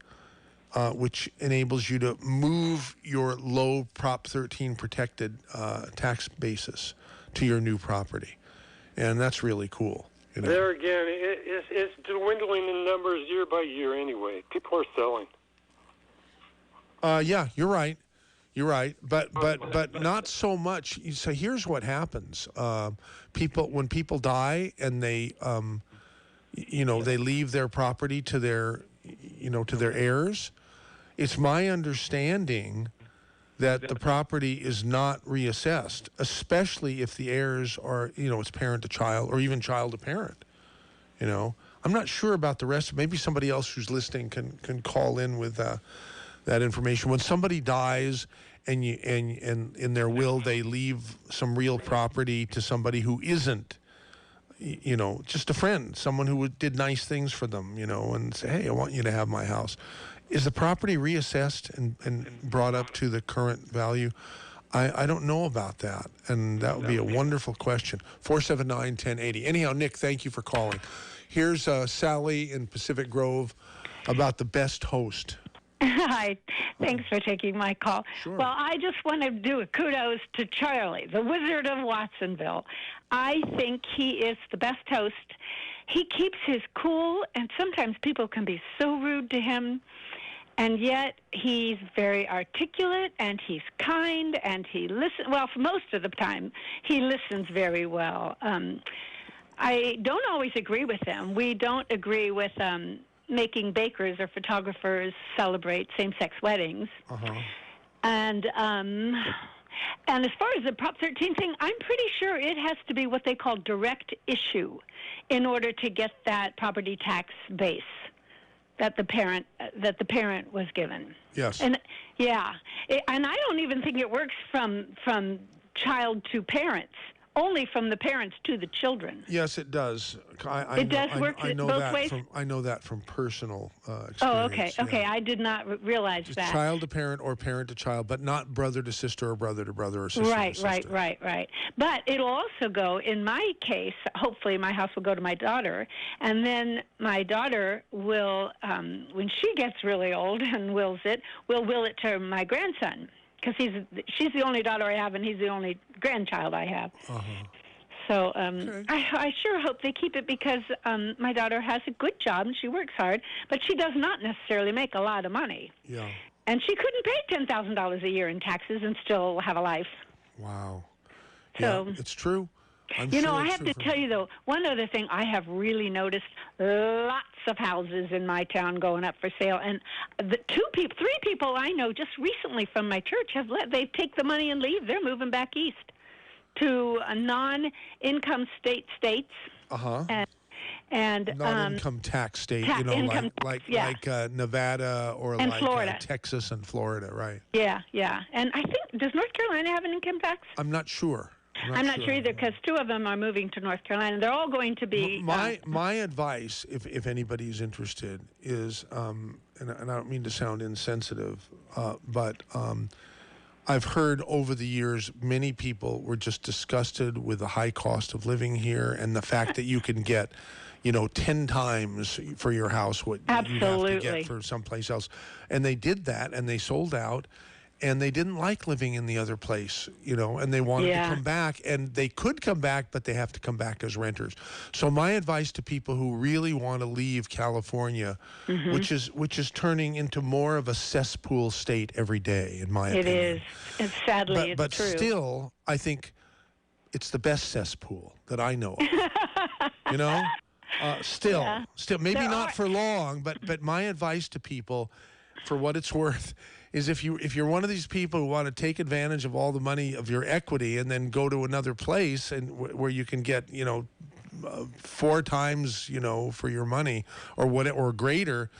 which enables you to move your low Prop 13 protected tax basis to your new property. And that's really cool. You know? There again, it's dwindling in numbers year by year anyway. People are selling. Yeah, you're right. You're right, but not so much. So here's what happens: when people die and they they leave their property to their heirs. It's my understanding that the property is not reassessed, especially if the heirs are it's parent to child or even child to parent. I'm not sure about the rest. Maybe somebody else who's listening can call in with that information. When somebody dies and in their will they leave some real property to somebody who isn't, just a friend, someone who did nice things for them, and say, hey, I want you to have my house. Is the property reassessed and brought up to the current value? I don't know about that, and that would be a wonderful question. 479-1080. Anyhow, Nick, thank you for calling. Here's Sally in Pacific Grove about the best host. Hi. Thanks for taking my call. Sure. Well, I just want to do a kudos to Charlie, the Wizard of Watsonville. I think he is the best host. He keeps his cool, and sometimes people can be so rude to him, and yet he's very articulate, and he's kind, and he listens. Well, for most of the time, he listens very well. I don't always agree with him. We don't agree with making bakers or photographers celebrate same-sex weddings. Uh-huh. And as far as the Prop 13 thing, I'm pretty sure it has to be what they call direct issue in order to get that property tax base that the parent was given. Yes. And yeah, and I don't even think it works from child to parents. Only from the parents to the children. Yes, it does. It does work both ways? I know that from personal experience. Oh, okay. Yeah. Okay, I did not realize Just that. child to parent or parent to child, but not brother to sister or brother to brother or sister to sister. Right. But it'll also go, in my case, hopefully my house will go to my daughter, and then my daughter will, when she gets really old and wills it, will will it to my grandson. Because she's the only daughter I have, and he's the only grandchild I have. Uh-huh. So Okay. I sure hope they keep it because my daughter has a good job and she works hard, but she does not necessarily make a lot of money. Yeah. And she couldn't pay $10,000 a year in taxes and still have a life. Wow. So, yeah, it's true. I have to tell you, though, one other thing I have really noticed, lots of houses in my town going up for sale. And the three people I know just recently from my church they take the money and leave. They're moving back east to non-income states. Uh-huh. And non-income tax state, like Nevada or and like Florida. Texas and Florida, right? Yeah. And I think, does North Carolina have an income tax? I'm not sure. I'm not sure either, because two of them are moving to North Carolina. They're all going to be... My advice, if anybody's interested, is, and I don't mean to sound insensitive, but I've heard over the years many people were just disgusted with the high cost of living here and the fact that you can get 10 times for your house what you have to get for someplace else. And they did that, and they sold out. And they didn't like living in the other place, and they wanted to come back. And they could come back, but they have to come back as renters. So my advice to people who really want to leave California, which is turning into more of a cesspool state every day, in my opinion. It is. And sadly, but it's true. But still, I think it's the best cesspool that I know of. Still, maybe not for long, but my advice to people, for what it's worth, is if you're one of these people who want to take advantage of all the money of your equity and then go to another place and where you can get 4 times, for your money or greater,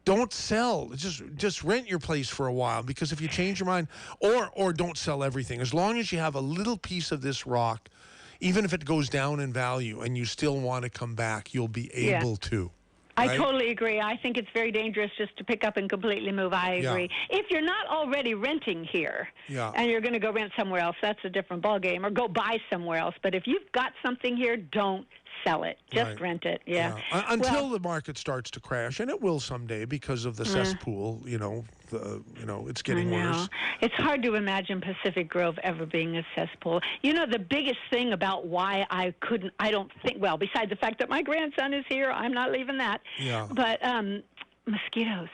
don't sell. Just rent your place for a while, because if you change your mind, or don't sell everything. As long as you have a little piece of this rock, even if it goes down in value and you still want to come back, you'll be able to. Right? I totally agree. I think it's very dangerous just to pick up and completely move. I agree. If you're not already renting here and you're going to go rent somewhere else, that's a different ballgame, or go buy somewhere else. But if you've got something here, don't sell it. Just rent it. Yeah. Until the market starts to crash, and it will someday because of the cesspool. It's getting worse. It's hard to imagine Pacific Grove ever being a cesspool. The biggest thing about why I don't think, well, besides the fact that my grandson is here, I'm not leaving that. Yeah. But mosquitoes.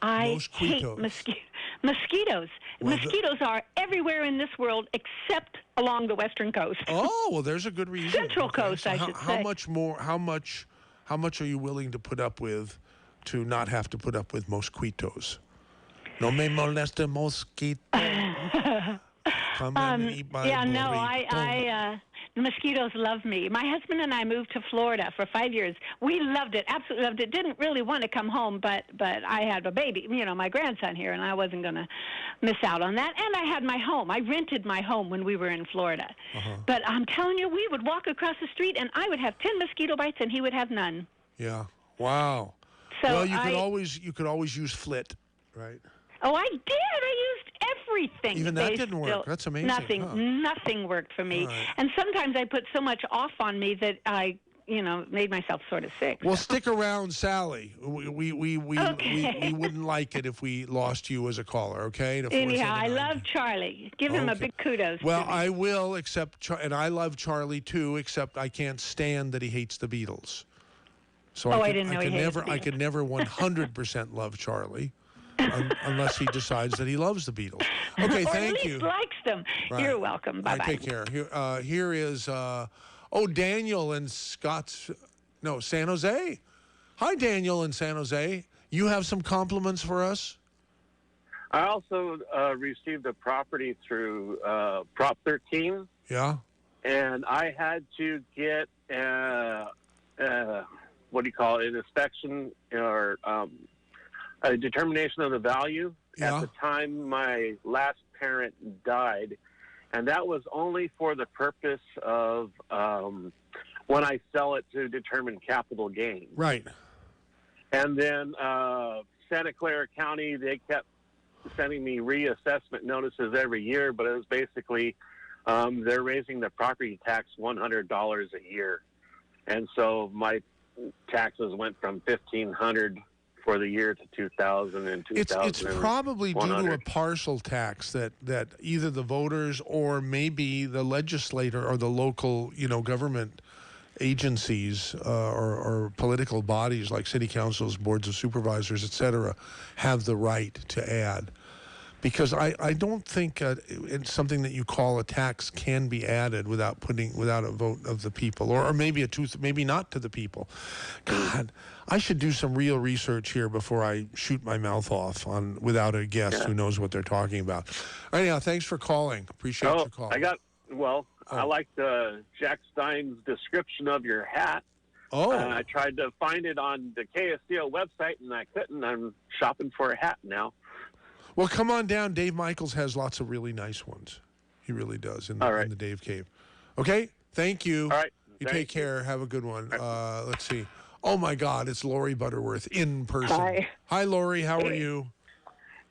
I hate mosquitoes. Mosquitoes are everywhere in this world except along the western coast. Oh, well, there's a good reason. Central coast, so I should say. How much are you willing to put up with to not have to put up with mosquitoes? No me molesta mosquito. Come and eat my burrito. The mosquitoes love me. My husband and I moved to Florida for 5 years. We loved it, absolutely loved it. Didn't really want to come home, but I had a baby, my grandson here, and I wasn't going to miss out on that. And I had my home. I rented my home when we were in Florida. But I'm telling you, we would walk across the street, and I would have 10 mosquito bites, and he would have none. Yeah. Wow. So well, you could always use Flit, right? Oh, I did. I used everything. Even that didn't work. That's amazing. Nothing worked for me. Right. And sometimes I put so much off on me that I, made myself sort of sick. Well, stick around, Sally. We wouldn't like it if we lost you as a caller, okay? Anyhow, I love Charlie. Give him a big kudos. Well, I will, and I love Charlie too, except I can't stand that he hates the Beatles. So I didn't know he hated the Beatles. I could never 100% love Charlie. Unless he decides that he loves the Beatles. Okay, thank you. Or at least likes them. Right. You're welcome. Bye-bye. Take care. Here is, Daniel in San Jose. Hi, Daniel in San Jose. You have some compliments for us? I also received a property through Prop 13. Yeah. And I had to get, an inspection or... a determination of the value at the time my last parent died. And that was only for the purpose of when I sell it to determine capital gain. Right. And then Santa Clara County, they kept sending me reassessment notices every year, but it was basically they're raising the property tax $100 a year. And so my taxes went from $1,500 for the year to 2000 and 2000. It's probably due to a partial tax that either the voters or maybe the legislator or the local, government agencies or political bodies like city councils, boards of supervisors, et cetera, have the right to add. Because I don't think it's something that you call a tax can be added without a vote of the people, or maybe maybe not to the people. God, I should do some real research here before I shoot my mouth off without a guest who knows what they're talking about. Anyhow, thanks for calling. Appreciate your call. I liked Jack Stein's description of your hat. Oh. I tried to find it on the KSCO website, and I couldn't. I'm shopping for a hat now. Well, come on down. Dave Michaels has lots of really nice ones. He really does in the Dave Cave. Okay? Thank you. All right. You take care. Have a good one. Let's see. Oh, my God. It's Lori Butterworth in person. Hi, Lori. How are you?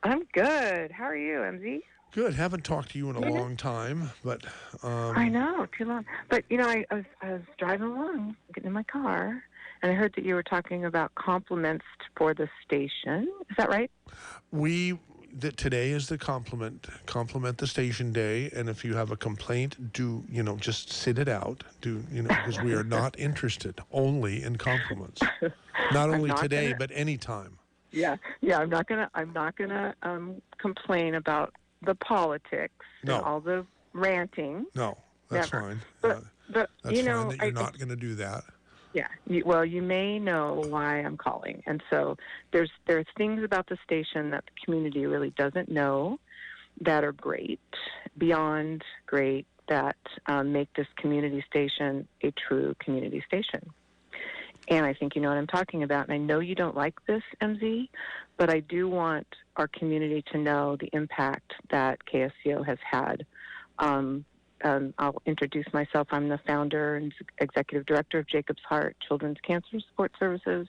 I'm good. How are you, MZ? Good. Haven't talked to you in a long time, but... I know. Too long. But, I was driving along, getting in my car, and I heard that you were talking about compliments for the station. Is that right? Today is the compliment the station day, and if you have a complaint, just sit it out. Because we are not interested only in compliments. Not only today, but anytime. Yeah. I'm not gonna complain about the politics and all the ranting. No, that's fine. But that's fine that you're not going to do that. Yeah. You may know why I'm calling. And so there's things about the station that the community really doesn't know that are great, beyond great, that make this community station a true community station. And I think you know what I'm talking about. And I know you don't like this, MZ, but I do want our community to know the impact that KSCO has had. I'll introduce myself. I'm the founder and executive director of Jacob's Heart Children's Cancer Support Services.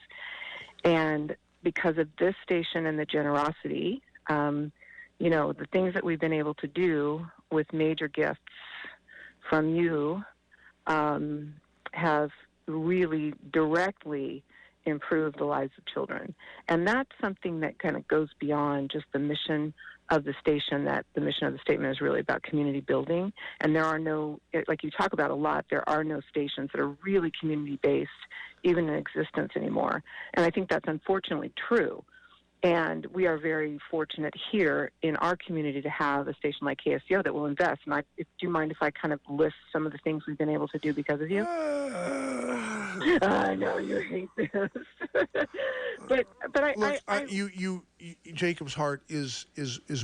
And because of this station and the generosity, you know, the things that we've been able to do with major gifts from you have really directly improve the lives of children. And that's something that kind of goes beyond just the mission of the station, that the mission of the statement is really about community building. And there are no, like you talk about a lot, there are no stations that are really community-based, even in existence anymore. And I think that's unfortunately true. And we are very fortunate here in our community to have a station like KSCO that will invest. And do you mind if I kind of list some of the things we've been able to do because of you? I know you hate this, but you Jacob's Heart is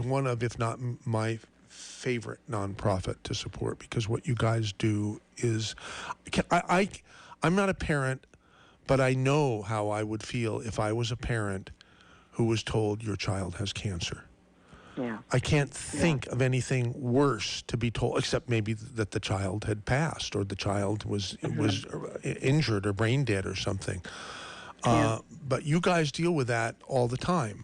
one of, if not my favorite nonprofit to support, because what you guys do is, I'm not a parent, but I know how I would feel if I was a parent who was told your child has cancer. Yeah. I can't think of anything worse to be told, except maybe that the child had passed or the child was injured or brain dead or something. But you guys deal with that all the time.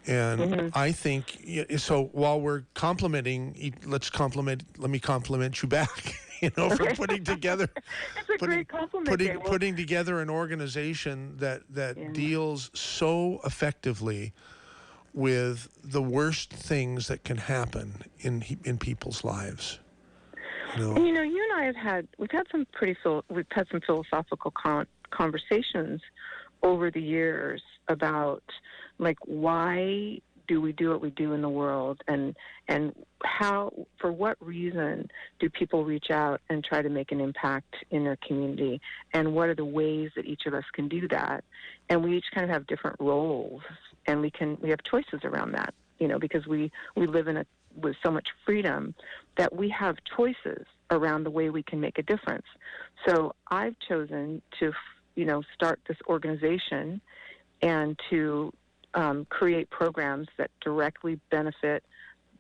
And I think, so while we're complimenting, let me compliment you back, for putting together, it's a great compliment, putting together an organization that deals so effectively with the worst things that can happen in people's lives. And you and I we've had some philosophical conversations over the years about, like, why do we do what we do in the world, and how, for what reason do people reach out and try to make an impact in their community, and what are the ways that each of us can do that? And we each kind of have different roles, and we have choices around that, because we live with so much freedom that we have choices around the way we can make a difference. So I've chosen to, start this organization and to create programs that directly benefit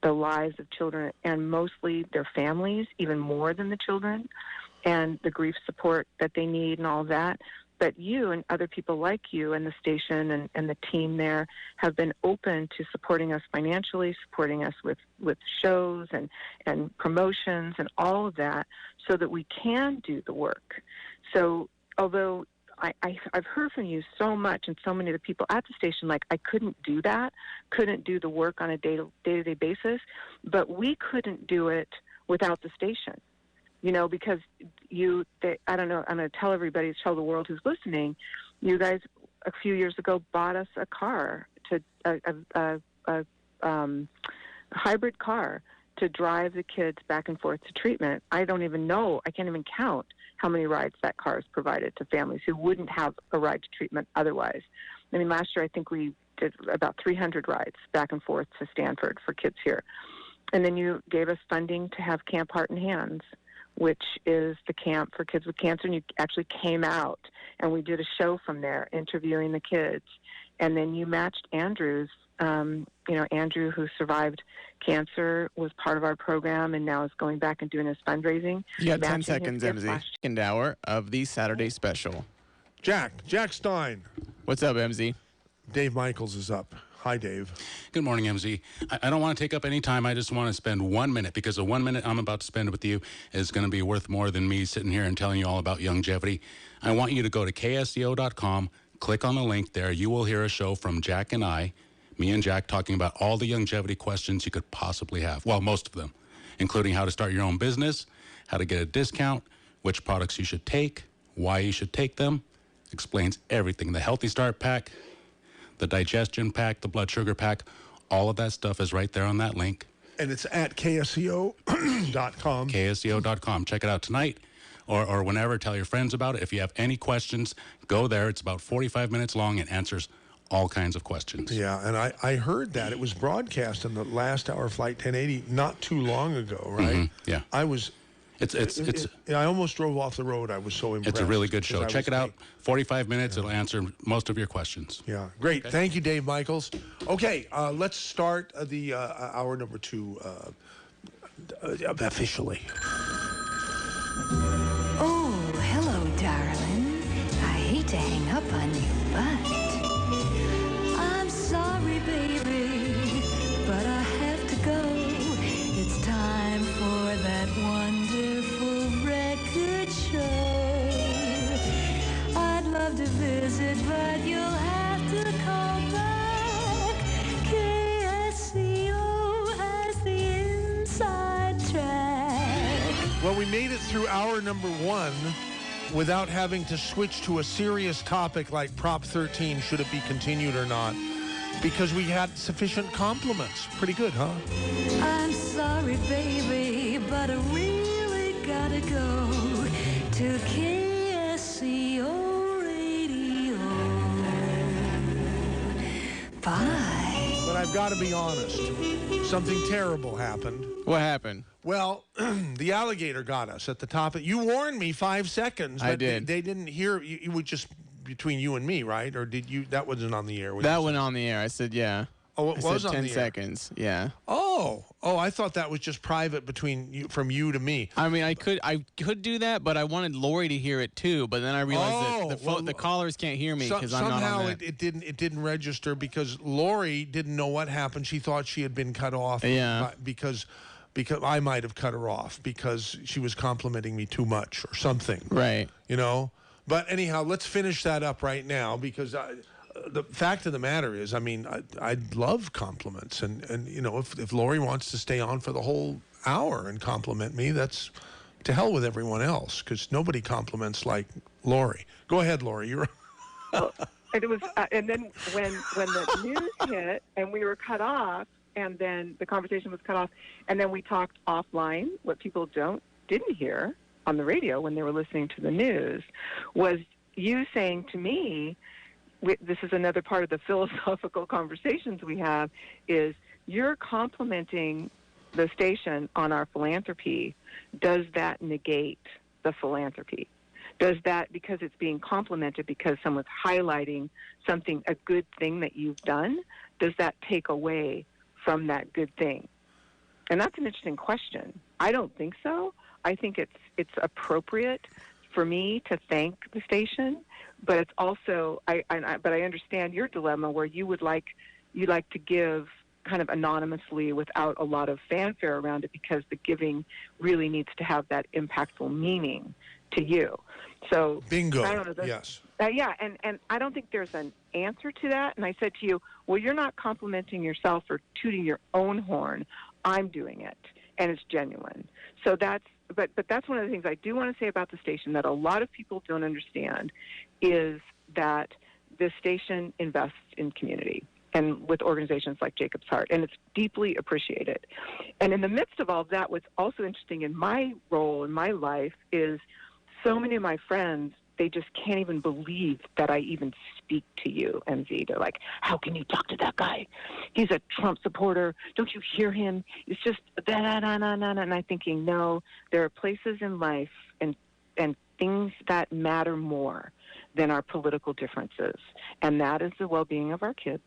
the lives of children, and mostly their families, even more than the children, and the grief support that they need and all that. But you and other people like you and the station and the team there have been open to supporting us financially, supporting us with shows and promotions and all of that, so that we can do the work. So although I've heard from you so much, and so many of the people at the station, like, I couldn't do the work on a day-to-day basis, but we couldn't do it without the station, because I don't know, I'm going to tell everybody, tell the world who's listening, you guys a few years ago bought us a car, a hybrid car, to drive the kids back and forth to treatment. I can't even count how many rides that car has provided to families who wouldn't have a ride to treatment otherwise. I mean, last year I think we did about 300 rides back and forth to Stanford for kids here. And then you gave us funding to have Camp Heart and Hands, which is the camp for kids with cancer, and you actually came out, and we did a show from there interviewing the kids. And then you matched Andrew's, Andrew, who survived cancer, was part of our program and now is going back and doing his fundraising. You got 10 seconds, MZ. Second hour of the Saturday special. Jack Stein. What's up, MZ? Dave Michaels is up. Hi, Dave. Good morning, MZ. I don't want to take up any time. I just want to spend 1 minute, because the 1 minute I'm about to spend with you is going to be worth more than me sitting here and telling you all about longevity. I want you to go to KSCO.com, click on the link there. You will hear a show from Jack and me and Jack, talking about all the longevity questions you could possibly have. Well, most of them, including how to start your own business, how to get a discount, which products you should take, why you should take them. Explains everything. The Healthy Start Pack, the Digestion Pack, the Blood Sugar Pack, all of that stuff is right there on that link. And it's at KSCO.com. KSCO.com. Check it out tonight or whenever. Tell your friends about it. If you have any questions, go there. It's about 45 minutes long and answers all kinds of questions. Yeah, and I heard that. It was broadcast in the last hour of Flight 1080 not too long ago, right? Yeah. I was I almost drove off the road. I was so impressed. It's a really good show. Check it out. 45 minutes. It'll answer most of your questions. Yeah, great. Okay. Thank you, Dave Michaels. Okay, let's start the hour number 2 officially. Oh, hello, darling. I hate to hang up on you, but I'm sorry, baby, but I have to go. It's time for that wonderful record show. I'd love to visit, but you'll have to call back. KSCO has the inside track. Well, we made it through hour number 1 without having to switch to a serious topic like Prop 13, should it be continued or not, because we had sufficient compliments. Pretty good, huh? I'm sorry, baby, but I really gotta go to KSCO Radio. Bye. But I've got to be honest. Something terrible happened. What happened? Well, the alligator got us at the top. You warned me 5 seconds. But I did. They didn't hear. You were just between you and me, right? Or did you? That wasn't on the air. That went on the air. I said, yeah. Oh, it was on 10 the air. seconds. Yeah. Oh, I thought that was just private between you, from you to me. I mean, I could do that, but I wanted Lori to hear it too. But then I realized that the callers can't hear me because I'm not on that. Somehow it didn't register because Lori didn't know what happened. She thought she had been cut off. Yeah. Because I might have cut her off because she was complimenting me too much or something. Right. You know. But anyhow, let's finish that up right now because the fact of the matter is, I mean, I love compliments, and you know, if Lori wants to stay on for the whole hour and compliment me, that's to hell with everyone else because nobody compliments like Lori. Go ahead, Lori. You're. Well, and it was, and then when the news hit and we were cut off, and then the conversation was cut off, and then we talked offline. What people didn't hear on the radio when they were listening to the news was you saying to me, this is another part of the philosophical conversations we have, is you're complimenting the station on our philanthropy. Does that negate the philanthropy? Does that, because it's being complimented because someone's highlighting something, a good thing that you've done, does that take away from that good thing? And that's an interesting question. I don't think so. I think it's appropriate for me to thank the station, but it's also but I understand your dilemma where you like to give kind of anonymously without a lot of fanfare around it because the giving really needs to have that impactful meaning to you. So bingo. I don't know, yes. Yeah, and I don't think there's an answer to that. And I said to you, well, you're not complimenting yourself or tooting your own horn. I'm doing it, and it's genuine. So that's. But that's one of the things I do want to say about the station that a lot of people don't understand is that the station invests in community and with organizations like Jacob's Heart, and it's deeply appreciated. And in the midst of all of that, what's also interesting in my role in my life is so many of my friends, they just can't even believe that I even speak to you, MZ. They're like, how can you talk to that guy? He's a Trump supporter. Don't you hear him? It's just that. And I'm thinking, no, there are places in life and things that matter more than our political differences. And that is the well-being of our kids.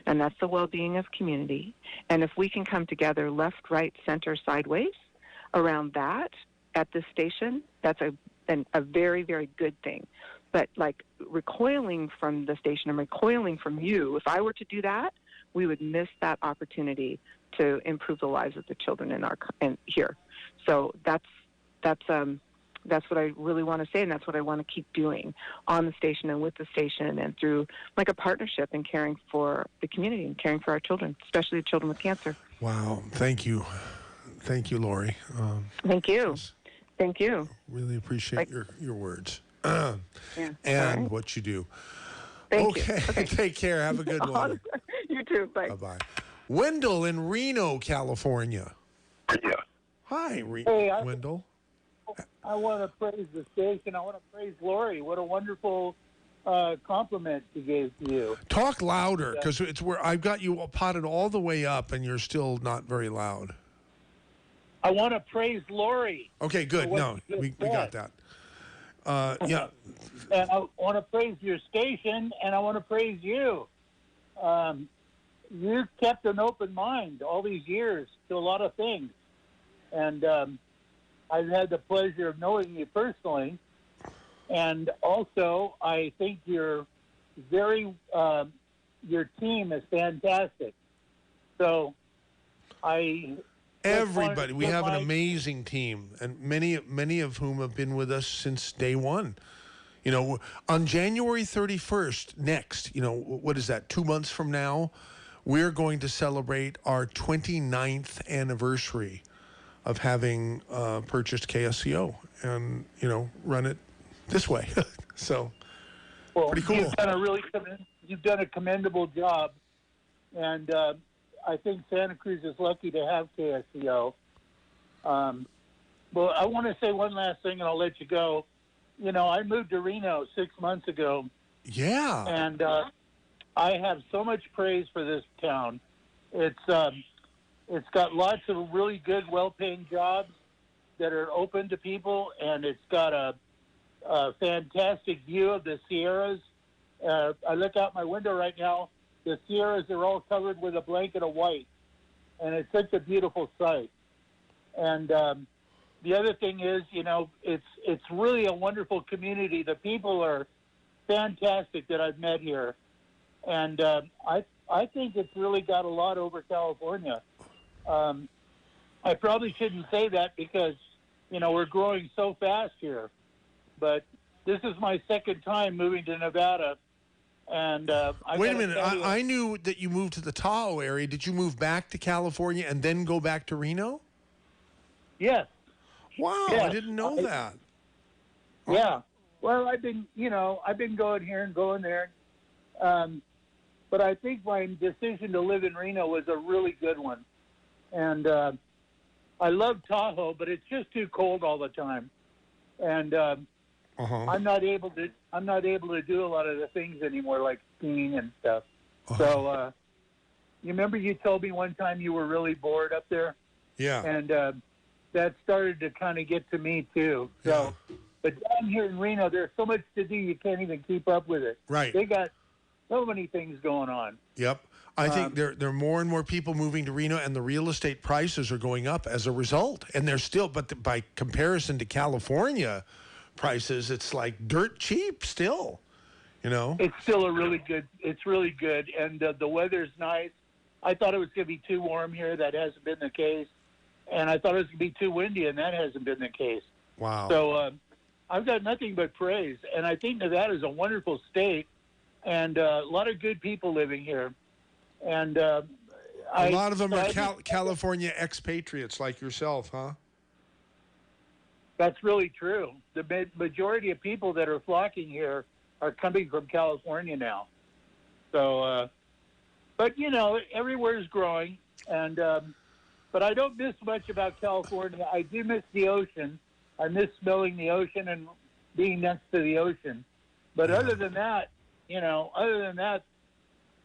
And that's the well-being of community. And if we can come together left, right, center, sideways around that at this station, that's a very, very good thing. But like recoiling from the station and recoiling from you, if I were to do that, we would miss that opportunity to improve the lives of the children in here. So that's what I really want to say, and that's what I want to keep doing on the station and with the station and through like a partnership and caring for the community and caring for our children, especially the children with cancer. Wow. Thank you, Lori. Thank you. Thank you. Really appreciate your words yeah, and right. what you do. Thank you. Okay. Take care. Have a good one. You too. Bye. Bye-bye. Wendell in Reno, California. Yeah. Hi, Wendell. I want to praise the station. I want to praise Lori. What a wonderful compliment she gave to you. Talk louder, because it's where I've got you potted all the way up, and you're still not very loud. I want to praise Lori. Okay, good. for what No, you just we got said. that. Yeah. And I want to praise your station, and I want to praise you. You kept an open mind all these years to a lot of things. And I've had the pleasure of knowing you personally. And also, I think your team is fantastic. So everybody, we have an amazing team, and many of whom have been with us since day one. You know, on January 31st next, you know, what is that, 2 months from now, we're going to celebrate our 29th anniversary of having purchased KSCO and, you know, run it this way. So, pretty cool. You've done a commendable job, and I think Santa Cruz is lucky to have KSCO. But I want to say one last thing, and I'll let you go. You know, I moved to Reno 6 months ago. Yeah. And I have so much praise for this town. It's got lots of really good, well-paying jobs that are open to people, and it's got a fantastic view of the Sierras. I look out my window right now. The Sierras are all covered with a blanket of white, and it's such a beautiful sight. And the other thing is, you know, it's really a wonderful community. The people are fantastic that I've met here, and I think it's really got a lot over California. I probably shouldn't say that because, you know, we're growing so fast here, but this is my second time moving to Nevada. And wait a minute, I knew that you moved to the Tahoe area. Did you move back to California and then go back to Reno? Yes. Wow, yes. I didn't know that. Yeah. Well, I've been going here and going there. But I think my decision to live in Reno was a really good one. And I love Tahoe, but it's just too cold all the time. And I'm not able to do a lot of the things anymore, like skiing and stuff. So you remember you told me one time you were really bored up there? Yeah. And that started to kind of get to me too. So, but down here in Reno, there's so much to do you can't even keep up with it. Right. They got so many things going on. Yep. I think there are more and more people moving to Reno, and the real estate prices are going up as a result. And they're still, but by comparison to California prices, it's like dirt cheap still. You know. It's still it's really good, and the weather's nice. I thought it was going to be too warm here. That hasn't been the case. And I thought it was going to be too windy, and that hasn't been the case. Wow. So I've got nothing but praise. And I think Nevada is a wonderful state, and a lot of good people living here. And a lot of them are California expatriates like yourself, huh? That's really true. The majority of people that are flocking here are coming from California now. So, but, you know, everywhere's growing, and but I don't miss much about California. I do miss the ocean. I miss smelling the ocean and being next to the ocean. But other than that,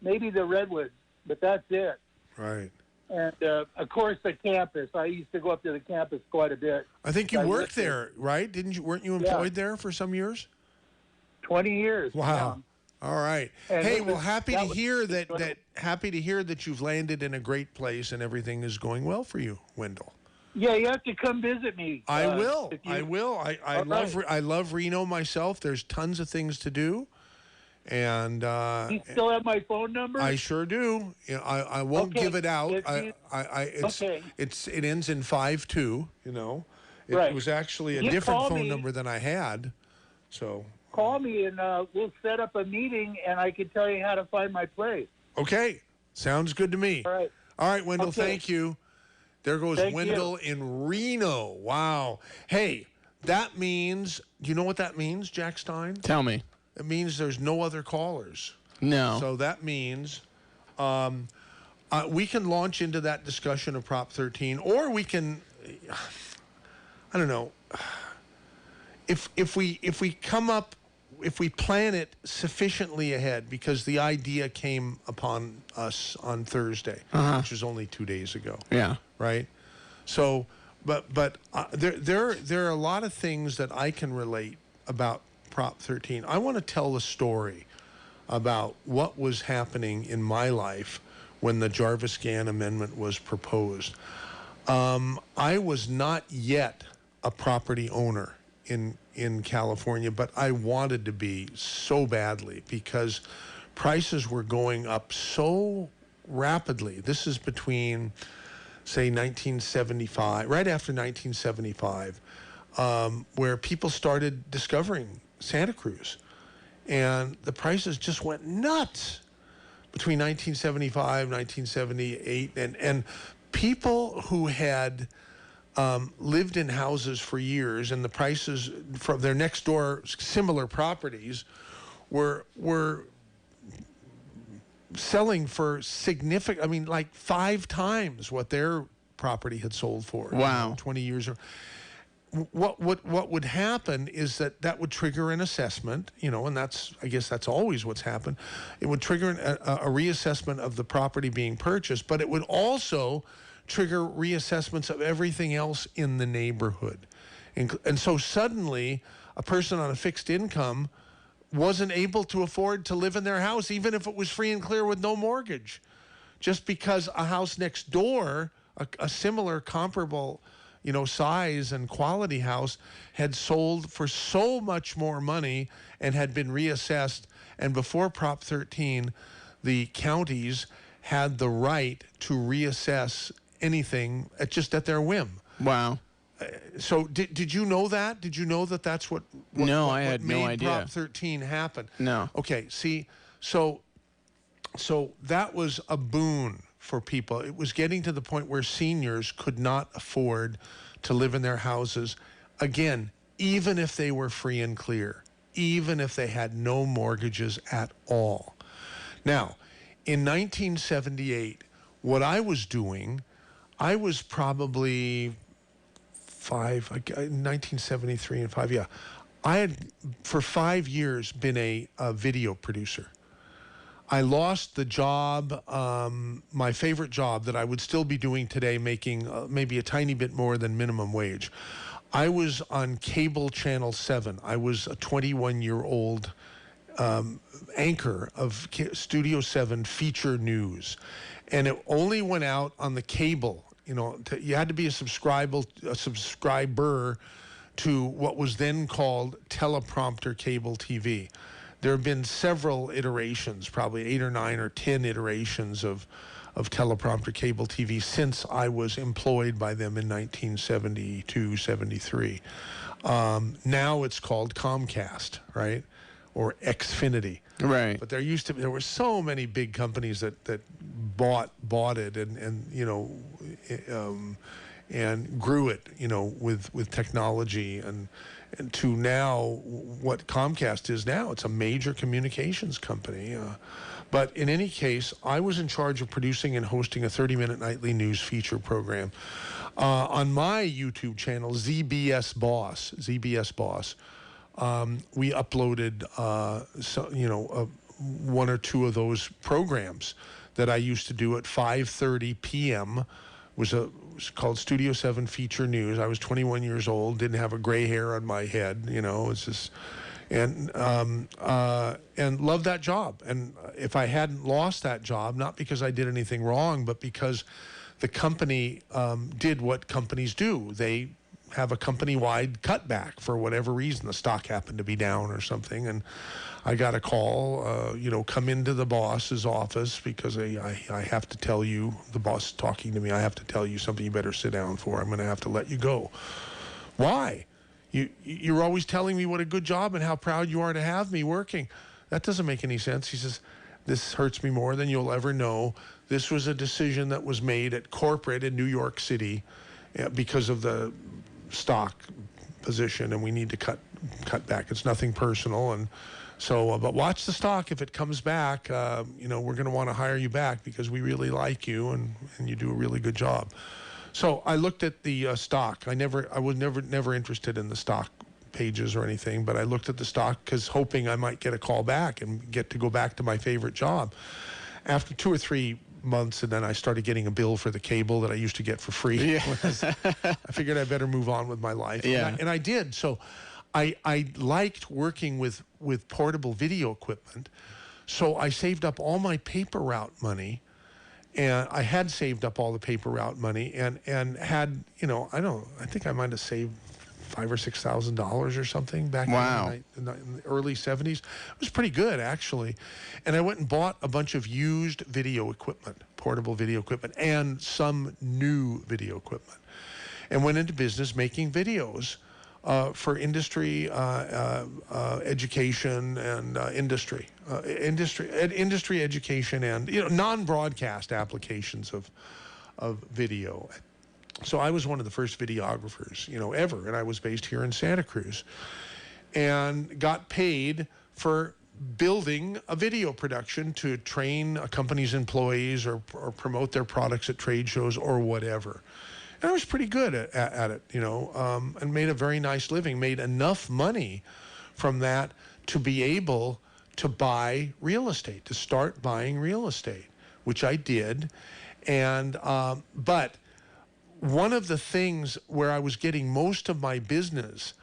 maybe the redwoods, but that's it. Right. And, of course, the campus. I used to go up to the campus quite a bit. I think you worked there, right? Weren't you employed there for some years? 20 years. Wow. Yeah. All right. And hey, well, happy to hear that you've landed in a great place and everything is going well for you, Wendell. Yeah, you have to come visit me. I will. I love Reno myself. There's tons of things to do. And you still have my phone number? I sure do. You know, I won't give it out. It ends in 52. You know, it was actually a different phone number than I had. So call me and we'll set up a meeting, and I can tell you how to find my place. Okay, sounds good to me. All right, Wendell. Okay. Thank you. There goes Wendell in Reno. Wow. Hey, that means. Do you know what that means, Jack Stein? Tell me. It means there's no other callers. No. So that means we can launch into that discussion of Prop 13, or we can, I don't know, if we plan it sufficiently ahead, because the idea came upon us on Thursday, which was only 2 days ago. Yeah. Right? So But there are a lot of things that I can relate about Prop 13. I want to tell the story about what was happening in my life when the Jarvis-Gann Amendment was proposed. I was not yet a property owner in California, but I wanted to be so badly because prices were going up so rapidly. This is between, say, 1975, right after 1975, where people started discovering Santa Cruz. And the prices just went nuts between 1975, 1978. And people who had lived in houses for years, and the prices from their next door similar properties were selling for significant, I mean, like 5 times what their property had sold for. Wow. 20 years. What would happen is that would trigger an assessment, and I guess that's always what's happened. It would trigger a reassessment of the property being purchased, but it would also trigger reassessments of everything else in the neighborhood. And so suddenly a person on a fixed income wasn't able to afford to live in their house, even if it was free and clear with no mortgage, just because a house next door, a similar comparable size and quality house, had sold for so much more money and had been reassessed. And before Prop 13, the counties had the right to reassess anything just at their whim. Wow. So did you know that? Did you know that that's what no, I had what made no idea. Prop 13 happen? No. Okay, see, so that was a boon for people. It was getting to the point where seniors could not afford to live in their houses, again, even if they were free and clear, even if they had no mortgages at all. Now, in 1978, what I was doing, I was probably 1973 and 5, yeah. I had, for 5 years, been a video producer. I lost the job, my favorite job that I would still be doing today, making maybe a tiny bit more than minimum wage. I was on cable channel 7. I was a 21-year-old anchor of Studio 7 feature news. And it only went out on the cable. You had to be a subscriber to what was then called teleprompter cable TV. There have been several iterations, probably 8 or 9 or 10 iterations of teleprompter cable TV since I was employed by them in 1972, 73. Now it's called Comcast, right? Or Xfinity. Right. But there were so many big companies that bought it and grew it, with technology and to now what Comcast is now. It's a major communications company. But in any case, I was in charge of producing and hosting a 30-minute nightly news feature program. On my YouTube channel, ZBS Boss, we uploaded, one or two of those programs that I used to do at 5:30 p.m. was called Studio 7 Feature News. I was 21 years old, didn't have a gray hair on my head, it's just, and loved that job. And if I hadn't lost that job, not because I did anything wrong, but because the company did what companies do. They have a company-wide cutback for whatever reason. The stock happened to be down or something, and I got a call, come into the boss's office because I have to tell you, the boss talking to me, I have to tell you something you better sit down for. I'm going to have to let you go. Why? You're always telling me what a good job and how proud you are to have me working. That doesn't make any sense. He says, this hurts me more than you'll ever know. This was a decision that was made at corporate in New York City because of the stock position, and we need to cut back. It's nothing personal, and so but watch the stock. If it comes back, we're going to want to hire you back because we really like you and you do a really good job. So I looked at the stock. I was never interested in the stock pages or anything, but I looked at the stock because hoping I might get a call back and get to go back to my favorite job. After 2 or 3 months, and then I started getting a bill for the cable that I used to get for free. Yeah. I figured I better move on with my life. Yeah. And I did. So I liked working with portable video equipment. So I saved up all my paper route money, and I had saved up all the paper route money, and had, I think I might have saved $5,000 or $6,000 or something back in the early 70s. It was pretty good, actually. And I went and bought a bunch of used video equipment, portable video equipment, and some new video equipment, and went into business making videos for industry, education, and industry education, and non-broadcast applications of video. So I was one of the first videographers, ever, and I was based here in Santa Cruz, and got paid for building a video production to train a company's employees or promote their products at trade shows or whatever. And I was pretty good at it, and made a very nice living, made enough money from that to be able to buy real estate, to start buying real estate, which I did. And, but one of the things where I was getting most of my business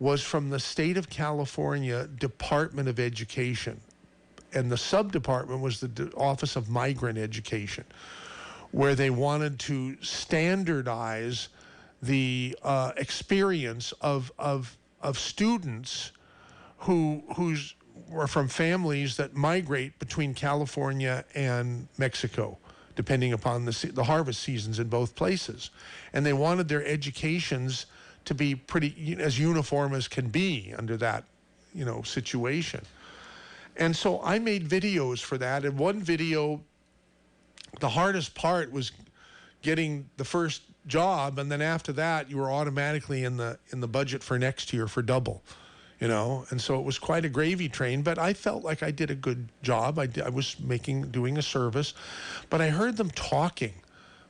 was from the state of California Department of Education. And the sub-department was the Office of Migrant Education, where they wanted to standardize the experience of students who were from families that migrate between California and Mexico, depending upon the harvest seasons in both places. And they wanted their educations to be pretty as uniform as can be under that, situation. And so I made videos for that. And one video, the hardest part was getting the first job, and then after that, you were automatically in the budget for next year for double, And so it was quite a gravy train, but I felt like I did a good job. I was doing a service, but I heard them talking.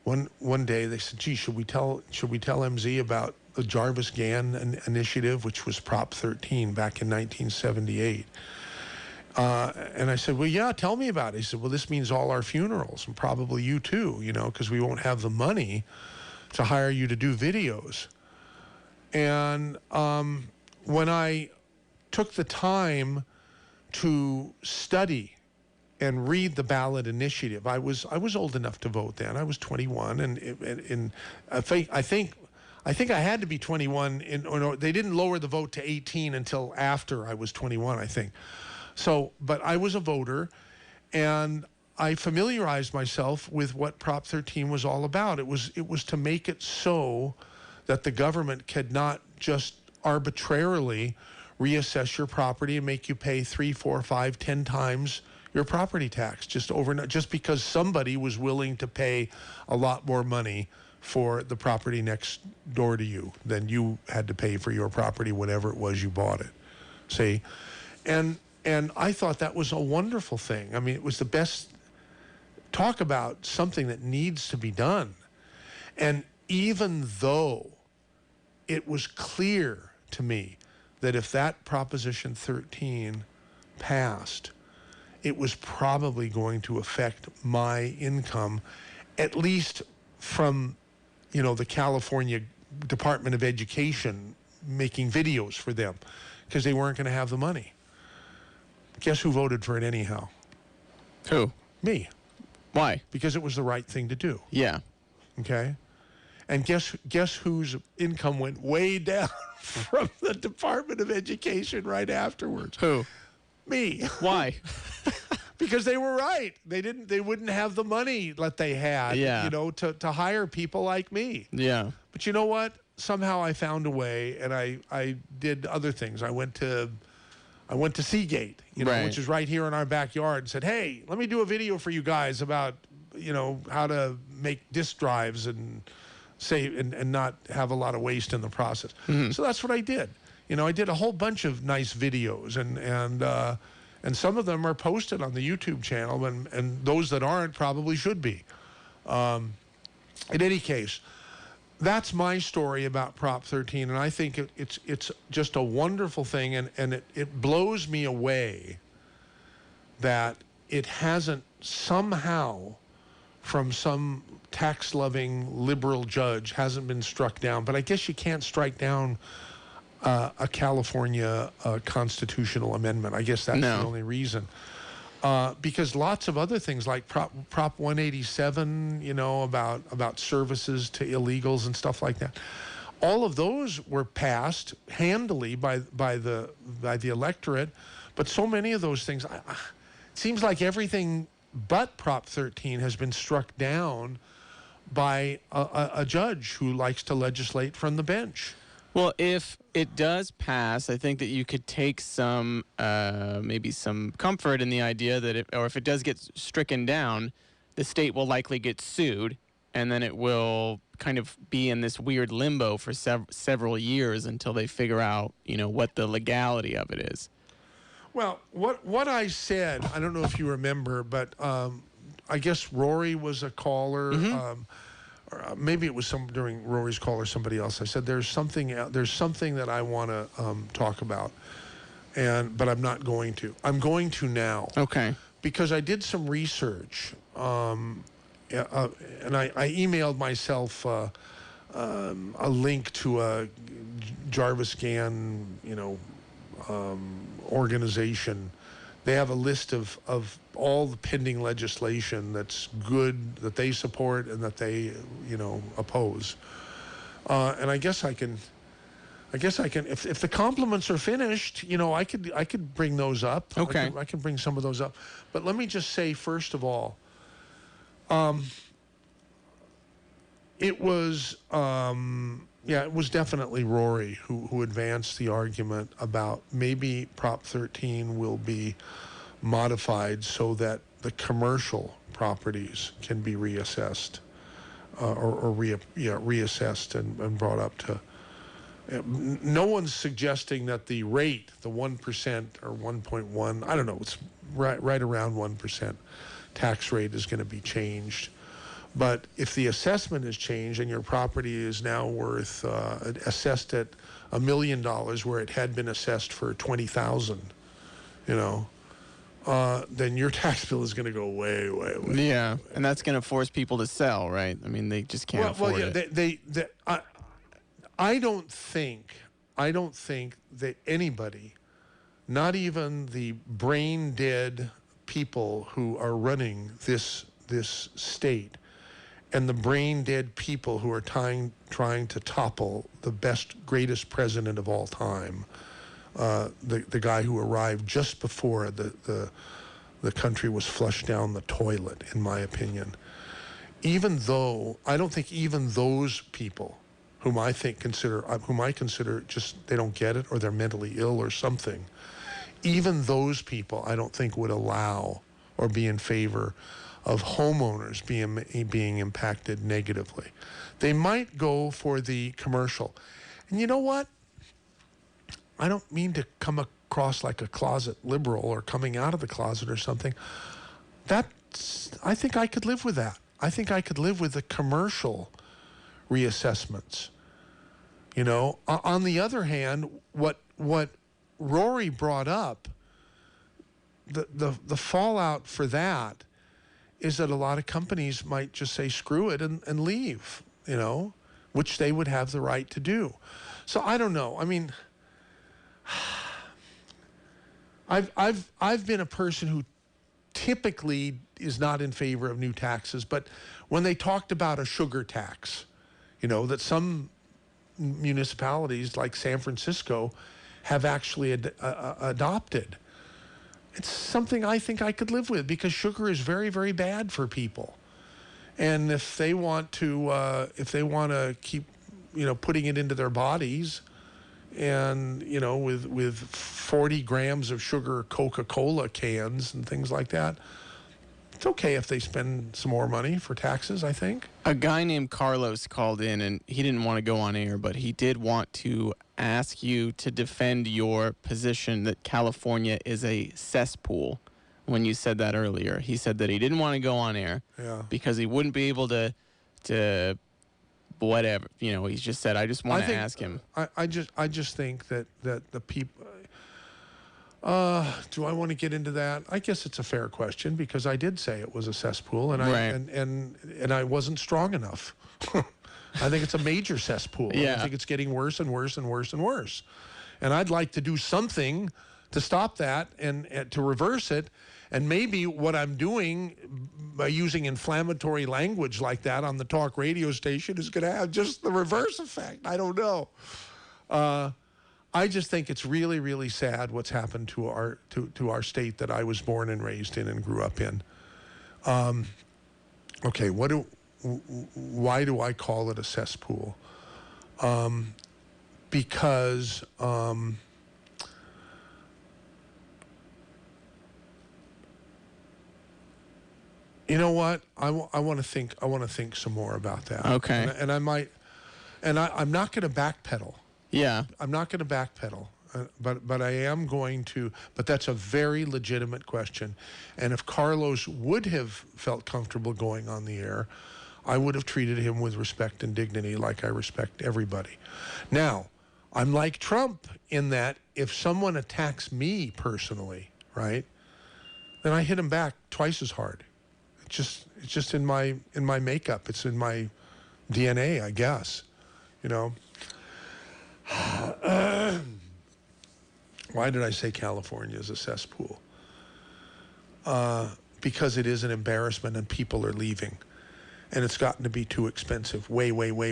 One day they said, "Gee, should we tell MZ about the Jarvis Gann initiative, which was Prop 13 back in 1978?" And I said, "Well, yeah, tell me about it." He said, "Well, this means all our funerals, and probably you too, because we won't have the money to hire you to do videos." And when I took the time to study and read the ballot initiative, I was old enough to vote then. I was 21, and I think I had to be 21. They didn't lower the vote to 18 until after I was 21, I think. So, but I was a voter, and I familiarized myself with what Prop 13 was all about. It was to make it so that the government could not just arbitrarily reassess your property and make you pay 3, 4, 5, 10 times your property tax just overnight, just because somebody was willing to pay a lot more money for the property next door to you than you had to pay for your property, whatever it was you bought it. See? And I thought that was a wonderful thing. I mean, it was the best. Talk about something that needs to be done. And even though it was clear to me that if that Proposition 13 passed, it was probably going to affect my income, at least from, the California Department of Education making videos for them, because they weren't going to have the money. Guess who voted for it anyhow? Who? Me. Why? Because it was the right thing to do. Yeah. Okay? And guess whose income went way down from the Department of Education right afterwards? Who? Me. Why? Because they were right. They wouldn't have the money that they had, to hire people like me. Yeah. But you know what? Somehow I found a way, and I did other things. I went to Seagate, right, which is right here in our backyard, and said, "Hey, let me do a video for you guys about, how to make disk drives and save and not have a lot of waste in the process." Mm-hmm. So that's what I did. I did a whole bunch of nice videos, and some of them are posted on the YouTube channel, and those that aren't probably should be. In any case, that's my story about Prop 13, and I think it's just a wonderful thing, and it blows me away that it hasn't somehow, from some tax-loving liberal judge hasn't been struck down. But I guess you can't strike down a California constitutional amendment. I guess that's the only reason. Because lots of other things like Prop 187, you know, about services to illegals and stuff like that, all of those were passed handily by the electorate. But so many of those things, it seems like everything but Prop 13 has been struck down by a judge who likes to legislate from the bench. Well, if it does pass, I think that you could take some, maybe some comfort in the idea that if it does get stricken down, the state will likely get sued, and then it will kind of be in this weird limbo for several years until they figure out, you know, what the legality of it is. Well, what I said, I don't know if you remember, but I guess Rory was a caller. Or maybe it was during Rory's call or somebody else. I said there's something that I want to talk about, but I'm not going to. I'm going to now. Okay. Because I did some research, and I emailed myself a link to a Jarvis Gann, organization. They have a list of all the pending legislation that's good, that they support and that they, oppose. And I guess I can, if the compliments are finished, I could bring those up. Okay. I can bring some of those up. But let me just say, first of all, it was definitely Rory who advanced the argument about maybe Prop 13 will be modified so that the commercial properties can be reassessed reassessed and brought up to. No one's suggesting that the rate, the 1% or 1.1, I don't know, it's right around 1% tax rate is going to be changed. But if the assessment is changed and your property is now worth assessed at $1 million where it had been assessed for $20,000, then your tax bill is going to go way, way, way. Yeah, way, and that's going to force people to sell, right? I mean, they just can't afford it. I don't think that anybody, not even the brain dead people who are running this state, and the brain dead people who are trying to topple the greatest president of all time, the guy who arrived just before the country was flushed down the toilet, in my opinion. Even though I don't think even those people, whom I consider just they don't get it or they're mentally ill or something, even those people I don't think would allow or be in favor of homeowners being impacted negatively. They might go for the commercial. And you know what? I don't mean to come across like a closet liberal or coming out of the closet or something. I think I could live with that. I think I could live with the commercial reassessments. On the other hand, what Rory brought up, the fallout for that is that a lot of companies might just say screw it and leave, which they would have the right to do. So I don't know. I mean, I've been a person who typically is not in favor of new taxes, but when they talked about a sugar tax, that some municipalities like San Francisco have actually adopted, it's something I think I could live with, because sugar is very, very bad for people. And if they want to keep, putting it into their bodies, and with 40 grams of sugar Coca-Cola cans and things like that, it's okay if they spend some more money for taxes, I think. A guy named Carlos called in, and he didn't want to go on air, but he did want to ask you to defend your position that California is a cesspool. When you said that earlier, he said that he didn't want to go on air because he wouldn't be able to whatever. He just said, I just want to ask him. I just think that the people, Do I want to get into that? I guess it's a fair question because I did say it was a cesspool, and I wasn't strong enough. I think it's a major cesspool. Yeah. I think it's getting worse and worse and worse and worse. And I'd like to do something to stop that and to reverse it. And maybe what I'm doing by using inflammatory language like that on the talk radio station is going to have just the reverse effect. I don't know. I just think it's really, really sad what's happened to our state that I was born and raised in and grew up in. Okay, why do I call it a cesspool? Because you know what? I want to think some more about that. Okay. And I might, and I'm not going to backpedal. Yeah. I'm not going to backpedal, but I am going to. But that's a very legitimate question, and if Carlos would have felt comfortable going on the air, I would have treated him with respect and dignity like I respect everybody. Now, I'm like Trump in that if someone attacks me personally, right, then I hit him back twice as hard. It's just in my makeup. It's in my DNA, I guess. You know. Why did I say California is a cesspool? Because it is an embarrassment and people are leaving. And it's gotten to be too expensive. Way too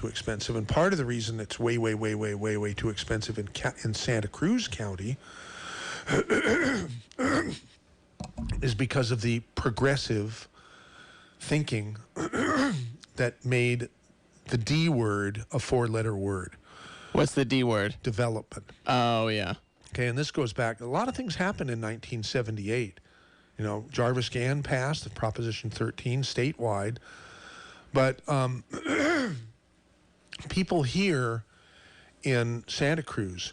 expensive. And part of the reason it's way too expensive in Santa Cruz County is because of the progressive thinking that made the D word a four-letter word. What's the D word? Development. Oh, yeah. Okay, and this goes back. A lot of things happened in 1978. You know, Jarvis-Gann passed the Proposition 13 statewide. But people here in Santa Cruz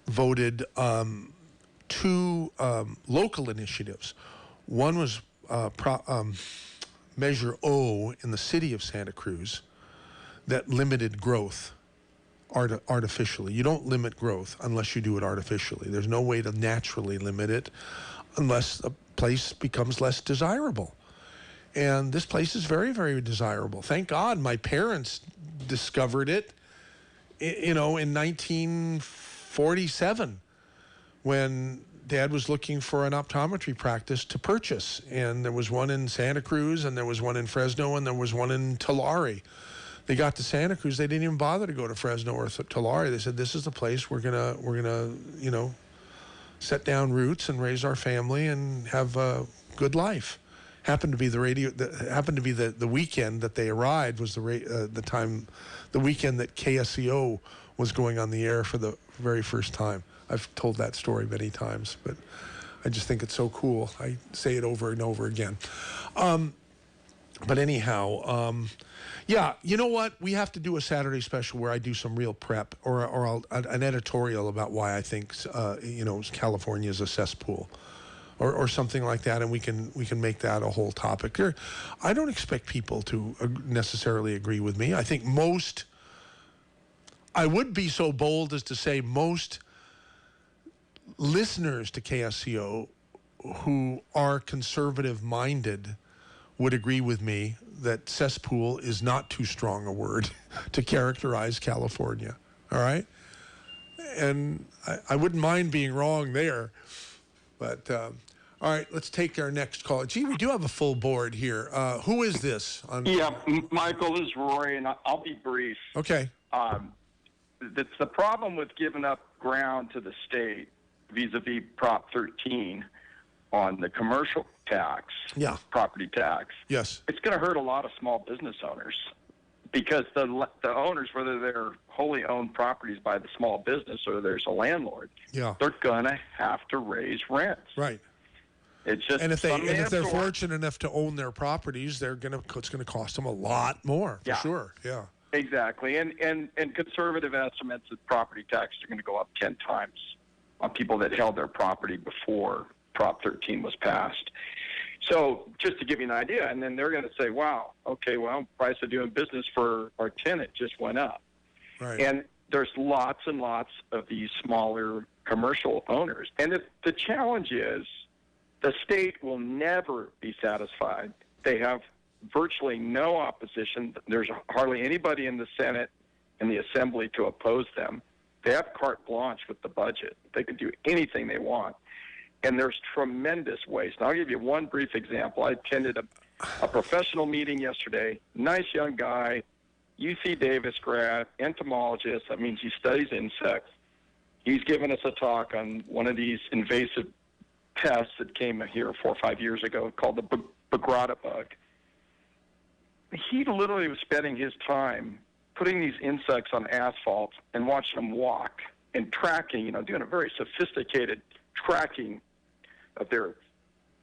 voted two local initiatives. One was Measure O in the city of Santa Cruz that limited growth artificially. You don't limit growth unless you do it artificially. There's no way to naturally limit it unless a place becomes less desirable. And this place is very, very desirable. Thank God my parents discovered it, you know, in 1947 when Dad was looking for an optometry practice to purchase. And there was one in Santa Cruz, and there was one in Fresno, and there was one in Tulare. They got to Santa Cruz. They didn't even bother to go to Fresno or Tulare. They said, "This is the place we're gonna, you know, set down roots and raise our family and have a good life." Happened to be the weekend that they arrived was the weekend that KSCO was going on the air for the very first time. I've told that story many times, but I just think it's so cool. I say it over and over again. But anyhow, yeah, you know what? We have to do a Saturday special where I do some real prep or an editorial about why I think, you know, California is a cesspool or something like that, and we can make that a whole topic. I don't expect people to necessarily agree with me. I think I would be so bold as to say most listeners to KSCO who are conservative-minded would agree with me that cesspool is not too strong a word to characterize California, all right? And I wouldn't mind being wrong there. But, all right, let's take our next call. Gee, we do have a full board here. Who is this? Yeah, Michael, this is Roy, and I'll be brief. Okay. That's the problem with giving up ground to the state vis-a-vis Prop 13 on the commercial tax, property tax. Yes. It's going to hurt a lot of small business owners because the owners, whether they're wholly owned properties by the small business or there's a landlord, they're going to have to raise rents. Right. It's just and if they're fortunate enough to own their properties, it's going to cost them a lot more for sure. Yeah. Exactly. And conservative estimates that property taxes are going to go up 10 times on people that held their property before Prop 13 was passed. So just to give you an idea, and then they're going to say, wow, okay, well, price of doing business for our tenant just went up. Right. And there's lots and lots of these smaller commercial owners. And the challenge is the state will never be satisfied. They have virtually no opposition. There's hardly anybody in the Senate and the Assembly to oppose them. They have carte blanche with the budget. They can do anything they want. And there's tremendous waste. And I'll give you one brief example. I attended a professional meeting yesterday. Nice young guy, UC Davis grad, entomologist. That means he studies insects. He's given us a talk on one of these invasive pests that came here 4 or 5 years ago called the Bagrata bug. He literally was spending his time putting these insects on asphalt and watching them walk and tracking, doing a very sophisticated tracking of their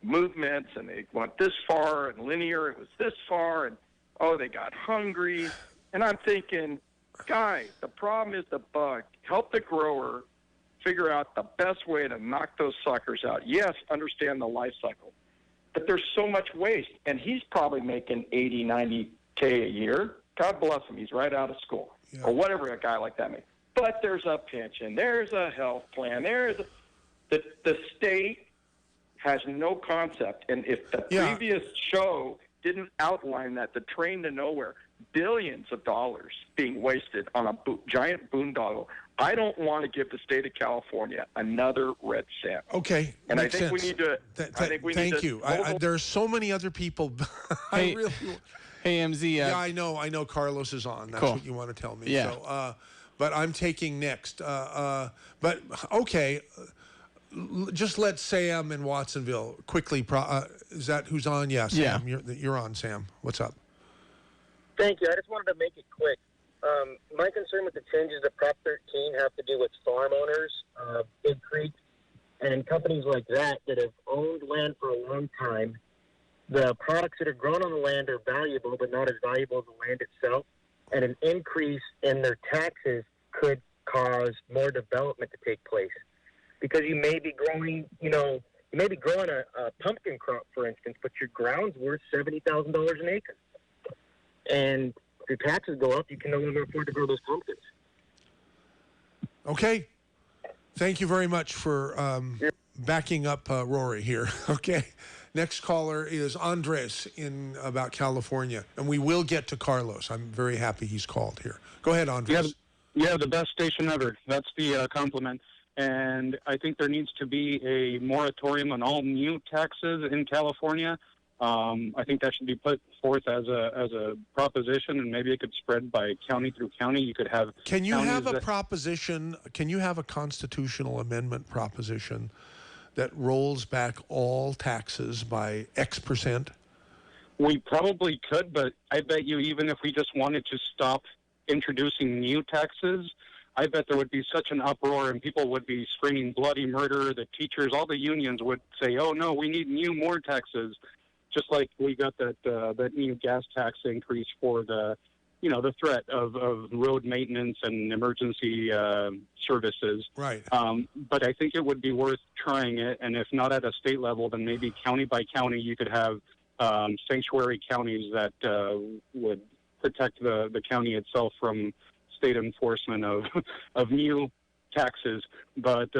movements, and they went this far and linear, it was this far, and they got hungry. And I'm thinking, guy, the problem is the bug. Help the grower figure out the best way to knock those suckers out. Yes, understand the life cycle. But there's so much waste, and he's probably making 80, 90K a year. God bless him, he's right out of school, or whatever a guy like that makes. But there's a pension, there's a health plan, the state has no concept. And if the previous show didn't outline that, the train to nowhere, billions of dollars being wasted on a giant boondoggle. I don't want to give the state of California another red cent. Okay, and I makes think sense. we need to. Thank you. There are so many other people. Hey, MZ. Yeah, I know. Carlos is on. That's cool. What you want to tell me. Yeah. So, but I'm taking next. But okay, just let Sam in Watsonville quickly. Is that who's on? Yeah, Sam. Yeah. You're on, Sam. What's up? Thank you. I just wanted to make it quick. My concern with the changes to Prop 13 have to do with farm owners, Big Creek, and companies like that have owned land for a long time. The products that are grown on the land are valuable, but not as valuable as the land itself. And an increase in their taxes could cause more development to take place. Because you may be growing, a pumpkin crop, for instance, but your ground's worth $70,000 an acre. And if your taxes go up, you can no longer afford to grow those pumpkins. Okay. Thank you very much for backing up Rory here. Okay. Next caller is Andres in about California, and we will get to Carlos. I'm very happy he's called here. Go ahead, Andres. Yeah, the best station ever. That's the compliment. And I think there needs to be a moratorium on all new taxes in California. I think that should be put forth as a proposition, and maybe it could spread by county through county. You could have. Can you have a proposition? Can you have a constitutional amendment proposition that rolls back all taxes by X percent? We probably could, but I bet you even if we just wanted to stop introducing new taxes, I bet there would be such an uproar and people would be screaming bloody murder. The teachers, all the unions would say, oh, no, we need more taxes. Just like we got that new gas tax increase for the threat of road maintenance and emergency services. Right. But I think it would be worth trying it, and if not at a state level, then maybe county by county you could have sanctuary counties that would protect the county itself from state enforcement of new taxes. But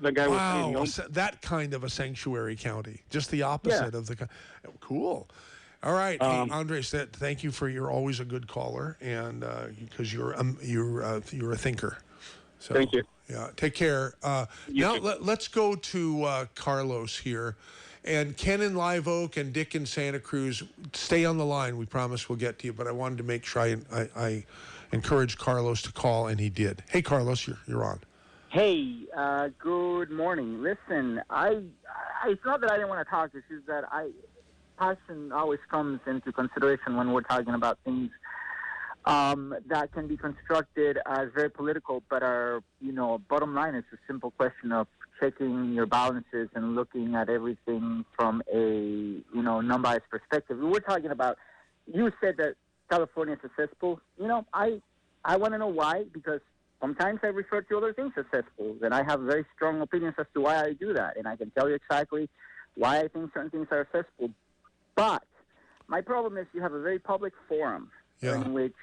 the guy was saying that kind of a sanctuary county, just the opposite of the. Cool. All right, hey, Andres. Thank you for you're always a good caller, and because you're a thinker. So, thank you. Yeah, take care. Now let's go to Carlos here, and Ken in Live Oak and Dick in Santa Cruz. Stay on the line. We promise we'll get to you, but I wanted to make sure I encouraged Carlos to call, and he did. Hey, Carlos, you're on. Hey, good morning. Listen, it's not that I didn't want to talk. It's just that passion always comes into consideration when we're talking about things that can be constructed as very political, but are, bottom line is a simple question of checking your balances and looking at everything from a, non-biased perspective. We're talking about, you said that California is successful. I want to know why, because sometimes I refer to other things as cesspools, and I have very strong opinions as to why I do that, and I can tell you exactly why I think certain things are a cesspool. But my problem is you have a very public forum in which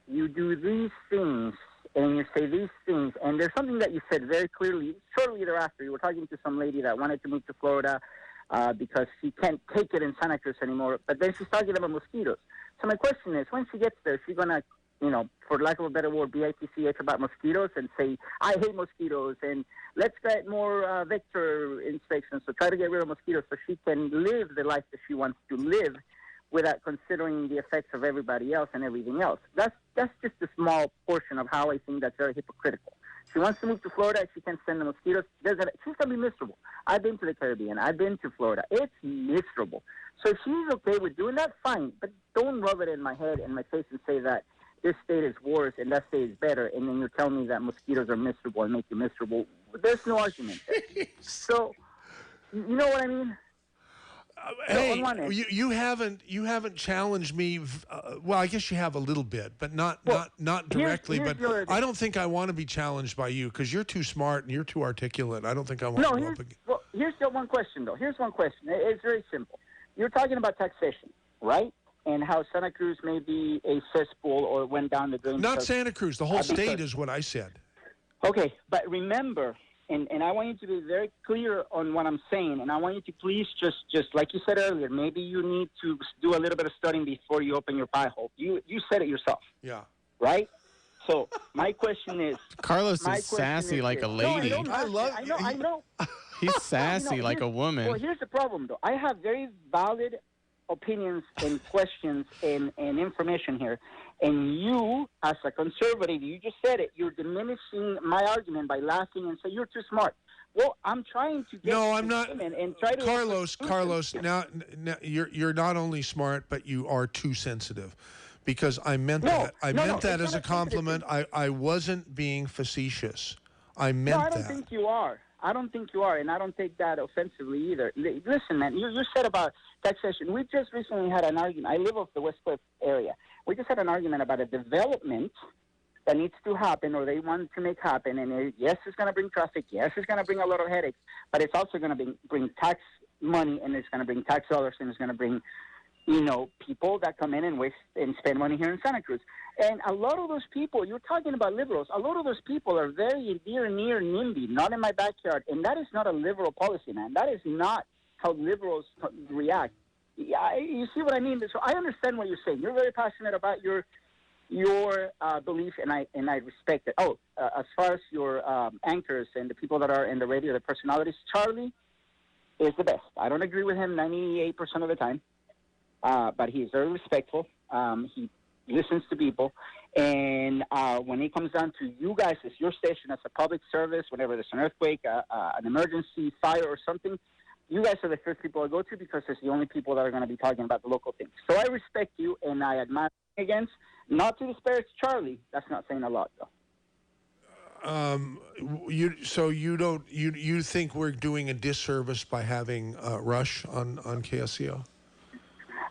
you do these things and you say these things, and there's something that you said very clearly shortly thereafter. You were talking to some lady that wanted to move to Florida because she can't take it in Santa Cruz anymore, but then she's talking about mosquitoes. So my question is, when she gets there, is she going to, for lack of a better word, bitch about mosquitoes and say, I hate mosquitoes, and let's get more vector inspections, so try to get rid of mosquitoes so she can live the life that she wants to live without considering the effects of everybody else and everything else. That's just a small portion of how I think that's very hypocritical. She wants to move to Florida. She can't stand the mosquitoes. She's going to be miserable. I've been to the Caribbean. I've been to Florida. It's miserable. So if she's okay with doing that, fine. But don't rub it in my head and my face and say that this state is worse and that state is better, and then you're telling me that mosquitoes are miserable and make you miserable. There's no argument there. So, you know what I mean? Hey, you haven't challenged me. Well, I guess you have a little bit, but not directly. But I don't think I want to be challenged by you because you're too smart and you're too articulate. I don't think I want to go up again. Well, here's the one question, though. Here's one question. It's very simple. You're talking about taxation, right? And how Santa Cruz may be a cesspool or went down the drain. Not Santa Cruz. The whole state is what I said. Okay, but remember, and I want you to be very clear on what I'm saying, and I want you to please just like you said earlier, maybe you need to do a little bit of studying before you open your pie hole. You said it yourself. Yeah. Right? So my question is... Carlos is sassy like a lady. No, I know. He's sassy like a woman. Well, here's the problem, though. I have very valid opinions and questions and information here. And you, as a conservative, you just said it, you're diminishing my argument by laughing and saying you're too smart. Well, I'm trying to get I'm not. And try to Carlos, now you're not only smart, but you are too sensitive. Because I meant that. I meant that as a compliment. I wasn't being facetious. I meant that. I don't think you are. I don't think you are, and I don't take that offensively either. Listen, man, you said about taxation. We just recently had an argument. I live off the West Cliff area. We just had an argument about a development that needs to happen or they want to make happen. And yes, it's going to bring traffic. Yes, it's going to bring a lot of headaches. But it's also going to bring tax money, and it's going to bring tax dollars, and it's going to bring, people that come in and waste and spend money here in Santa Cruz. And a lot of those people, you're talking about liberals, a lot of those people are very near NIMBY, not in my backyard. And that is not a liberal policy, man. That is not how liberals react. You see what I mean? So I understand what you're saying. You're very passionate about your belief, and I respect it. As far as your anchors and the people that are in the radio, the personalities, Charlie is the best. I don't agree with him 98% of the time, but he's very respectful. He listens to people, and when it comes down to you guys as your station as a public service, whenever there's an earthquake, an emergency, fire, or something, you guys are the first people I go to because it's the only people that are going to be talking about the local things. So I respect you, and I admire you against. Not to disparage Charlie. That's not saying a lot, though. You think we're doing a disservice by having Rush on KSCO?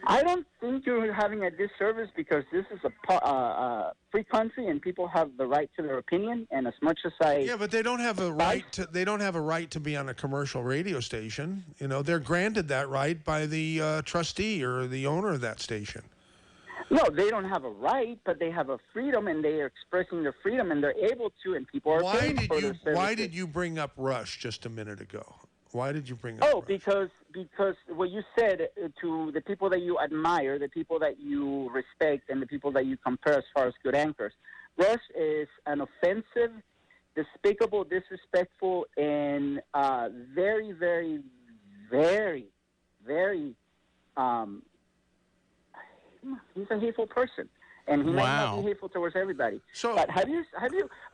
I don't think you're having a disservice because this is a free country and people have the right to their opinion. And as much as but they don't have a right to. They don't have a right to be on a commercial radio station. They're granted that right by the trustee or the owner of that station. No, they don't have a right, but they have a freedom, and they are expressing their freedom, and they're able to, and people are paying for their services. Why did you bring up Rush just a minute ago? Why did you bring up Rush? Because what you said to the people that you admire, the people that you respect, and the people that you compare as far as good anchors. Rush is an offensive, despicable, disrespectful, and very, very, very, very he's a hateful person, and he might not be hateful towards everybody. But have you?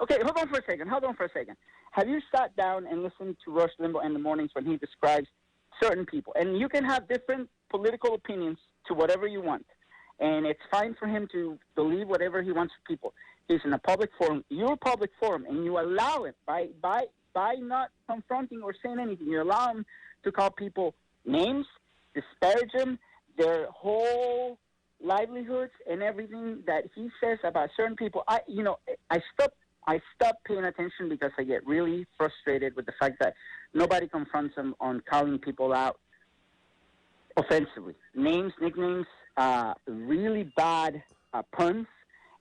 Okay, hold on for a second. Have you sat down and listened to Rush Limbaugh in the mornings when he describes certain people? And you can have different political opinions to whatever you want, and it's fine for him to believe whatever he wants for people. He's in a public forum. You're a public forum, and you allow it by not confronting or saying anything. You allow him to call people names, disparage them, their whole livelihoods and everything that he says about certain people. I stopped paying attention because I get really frustrated with the fact that nobody confronts him on calling people out offensively. Names, nicknames, really bad puns,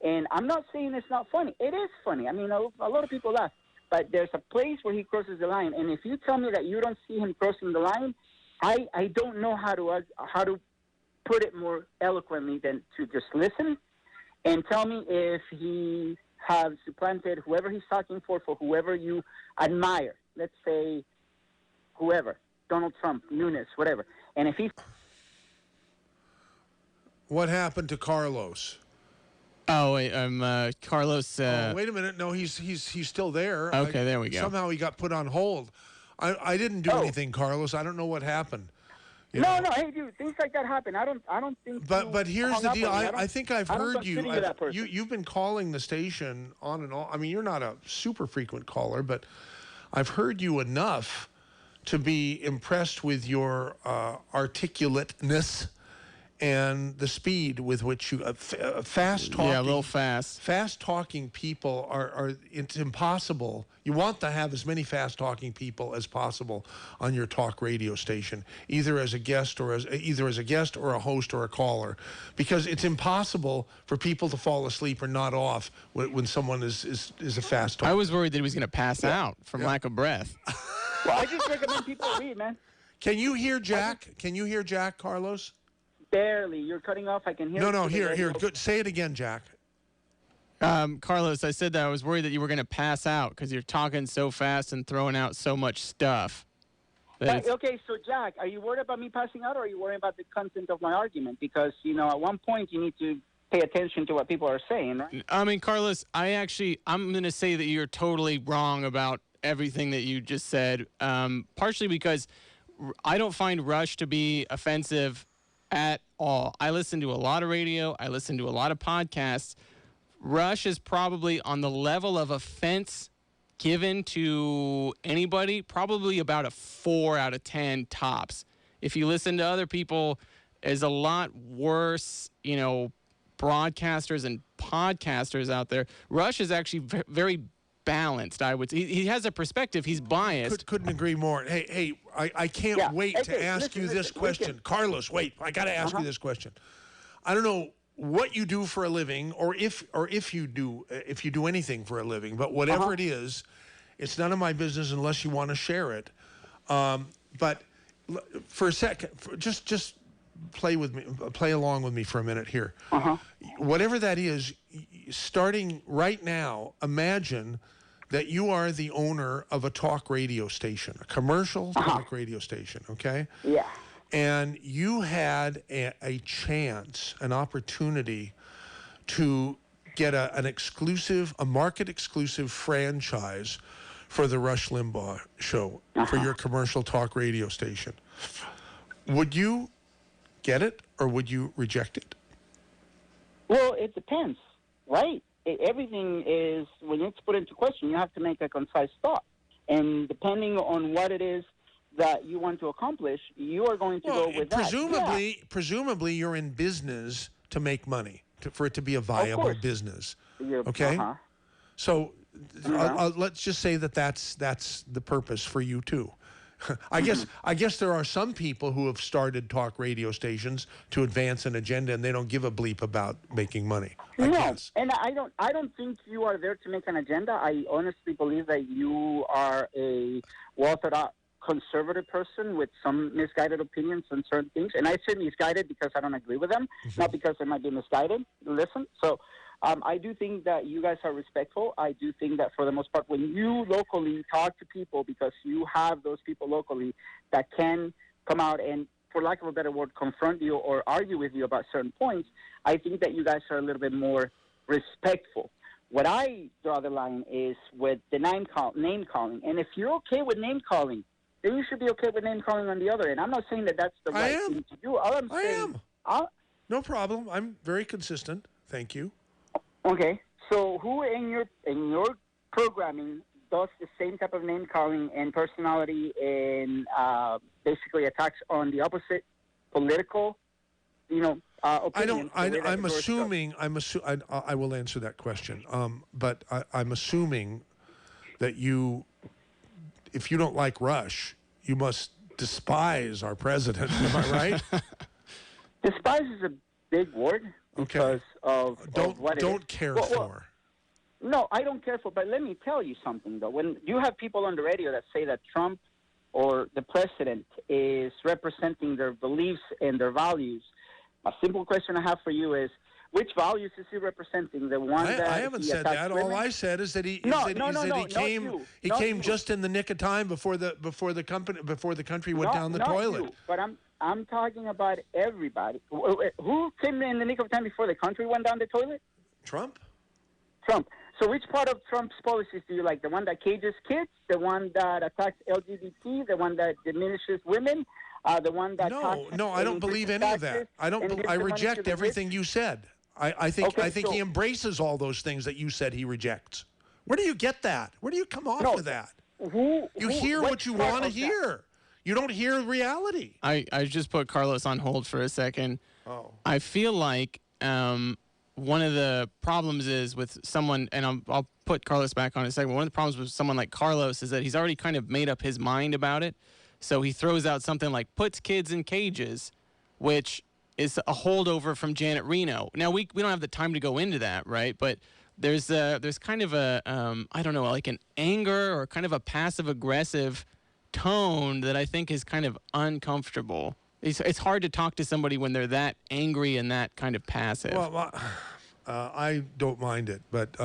And I'm not saying it's not funny. It is funny. I mean, a lot of people laugh. But there's a place where he crosses the line. And if you tell me that you don't see him crossing the line, I don't know how to put it more eloquently than to just listen and tell me if he has supplanted whoever he's talking for whoever you admire. Let's say whoever, Donald Trump, Nunes, whatever. And if he... What happened to Carlos? Oh, wait, Carlos. Wait a minute. No, he's still there. Okay, there we go. Somehow he got put on hold. I didn't do anything, Carlos. I don't know what happened. No, hey, dude, things like that happen. I don't think. But here's the deal. I think I've heard you. You. You've been calling the station on and on. I mean, you're not a super frequent caller, but I've heard you enough to be impressed with your articulateness and the speed with which you fast talking. Yeah, a little fast. Fast talking people are it's impossible. You want to have as many fast talking people as possible on your talk radio station, either as a guest or a host or a caller, because it's impossible for people to fall asleep or nod off when someone is a fast talker. I was worried that he was going to pass out from lack of breath. Well, I just recommend people read, man. Can you hear Jack? Can you hear Jack, Carlos? Barely. You're cutting off. I can hear. No, here. Good. Say it again, Jack. Carlos, I said that I was worried that you were going to pass out because you're talking so fast and throwing out so much stuff. Okay, so Jack, are you worried about me passing out, or are you worried about the content of my argument? Because at one point you need to pay attention to what people are saying, right? I mean, Carlos, I'm going to say that you're totally wrong about everything that you just said. Partially because I don't find Rush to be offensive at all. I listen to a lot of radio. I listen to a lot of podcasts. Rush is probably on the level of offense given to anybody, probably about a 4 out of 10 tops. If you listen to other people, there's a lot worse, broadcasters and podcasters out there. Rush is actually very balanced, I would say. He has a perspective. He's biased. Couldn't agree more. Hey, I can't wait to ask you this question. Carlos, wait. I got to ask you this question. I don't know what you do for a living, or if you do anything for a living, but whatever it is, it's none of my business unless you want to share it. But for a second, just play along with me for a minute here. Whatever that is, starting right now, imagine that you are the owner of a talk radio station, a commercial talk radio station, okay? Yeah. And you had a chance, an opportunity to get a market-exclusive franchise for the Rush Limbaugh show for your commercial talk radio station. Would you get it, or would you reject it? Well, it depends, right? Everything is, when it's put into question, you have to make a concise thought. And depending on what it is that you want to accomplish, you are going to go with that. Presumably, you're in business to make money, for it to be a viable business. Okay? So let's just say that's the purpose for you, too. I guess there are some people who have started talk radio stations to advance an agenda, and they don't give a bleep about making money. I guess. And I don't think you are there to make an agenda. I honestly believe that you are a well-thought-out conservative person with some misguided opinions on certain things. And I say misguided because I don't agree with them, not because they might be misguided. Listen, so I do think that you guys are respectful. I do think that for the most part, when you locally talk to people, because you have those people locally that can come out and, for lack of a better word, confront you or argue with you about certain points, I think that you guys are a little bit more respectful. What I draw the line is with the name calling. And if you're okay with name calling, then you should be okay with name calling on the other end. I'm not saying that that's the right thing to do. All I'm saying, no problem. I'm very consistent. Thank you. Okay. So who in your programming does the same type of name calling and personality and basically attacks on the opposite political, opinion? I'm assuming. I will answer that question. But I'm assuming that if you don't like Rush, you must despise our president. Am I right? Despise is big word because of what it is. Don't care for. No, I don't care for. But let me tell you something though. When you have people on the radio that say that Trump or the president is representing their beliefs and their values, a simple question I have for you is, which values is he representing? The one that I haven't said that. women? All I said is that he came just in the nick of time before the country went down the toilet. You, but I'm talking about everybody. Who came in the nick of time before the country went down the toilet? Trump. So which part of Trump's policies do you like? The one that cages kids? The one that attacks LGBT? The one that diminishes women? The one that No, I don't believe any of that. I reject everything you said. I think he embraces all those things that you said he rejects. Where do you get that? Where do you come off with that? You hear what you want to hear. You don't hear reality. I just put Carlos on hold for a second. Oh. I feel like one of the problems is with someone, and I'll put Carlos back on in a second. One of the problems with someone like Carlos is that he's already kind of made up his mind about it. So he throws out something like puts kids in cages, which is a holdover from Janet Reno. Now, we don't have the time to go into that, right? But there's kind of a, I don't know, like an anger or kind of a passive-aggressive tone that I think is kind of uncomfortable. It's hard to talk to somebody when they're that angry and that kind of passive. Well, I don't mind it, but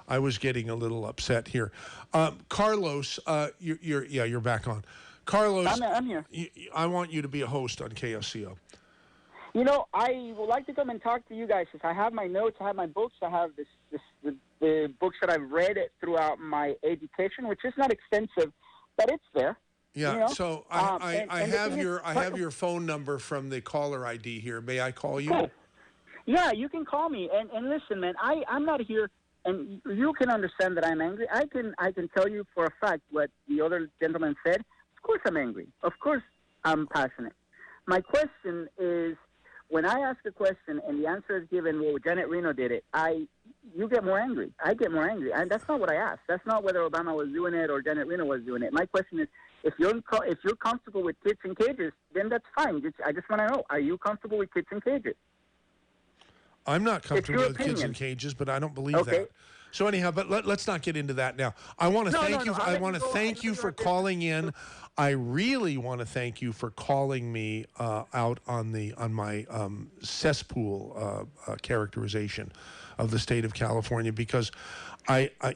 I was getting a little upset here. Carlos, you're back on. Carlos, I'm here. I want you to be a host on KSCO. You know, I would like to come and talk to you guys. I have my notes, I have my books, I have the books that I've read throughout my education, which is not extensive, but it's there. Yeah. You know? So I have your phone number from the caller ID here. May I call you? Cool. Yeah, you can call me. And listen, man, I'm not here, and you can understand that I'm angry. I can tell you for a fact what the other gentleman said. Of course I'm angry. Of course I'm passionate. My question is, when I ask a question and the answer is given, well, Janet Reno did it, you get more angry. I get more angry. And that's not what I asked. That's not whether Obama was doing it or Janet Reno was doing it. My question is, if you're comfortable with kids in cages, then that's fine. I just want to know, are you comfortable with kids in cages? I'm not comfortable with kids in cages, but I don't believe that. So anyhow, but let's not get into that now. I want to thank you. I want to thank you for calling in. I really want to thank you for calling me out on my cesspool characterization of the state of California, because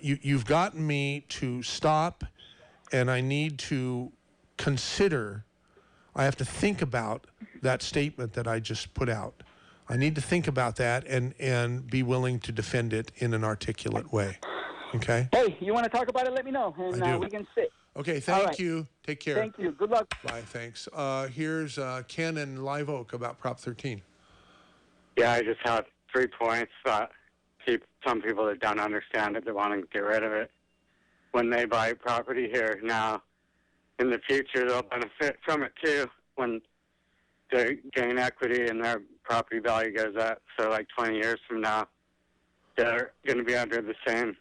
you've gotten me to stop, and I need to consider. I have to think about that statement that I just put out. I need to think about that and be willing to defend it in an articulate way. Okay? Hey, you want to talk about it? Let me know, and we can sit. Okay, thank you. Take care. Thank you. Good luck. Bye, thanks. Here's Ken in Live Oak about Prop 13. Yeah, I just have 3 points. Some people that don't understand it, they want to get rid of it. When they buy property here now, in the future, they'll benefit from it too when they gain equity and their property value goes up. So like 20 years from now, they're going to be under the same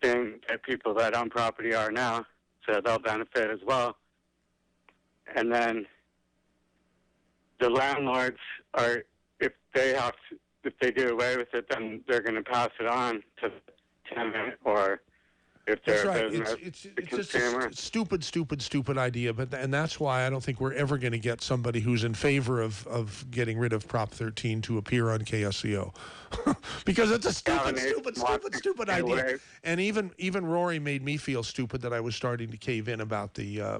thing that people that own property are now. So they'll benefit as well. And then the landlords are, if they do away with it, then they're going to pass it on to the tenant, or if they're That's a right. business, It's just a stupid idea, and that's why I don't think we're ever going to get somebody who's in favor of getting rid of Prop 13 to appear on KSCO, because it's a stupid idea. And even Rory made me feel stupid that I was starting to cave in about the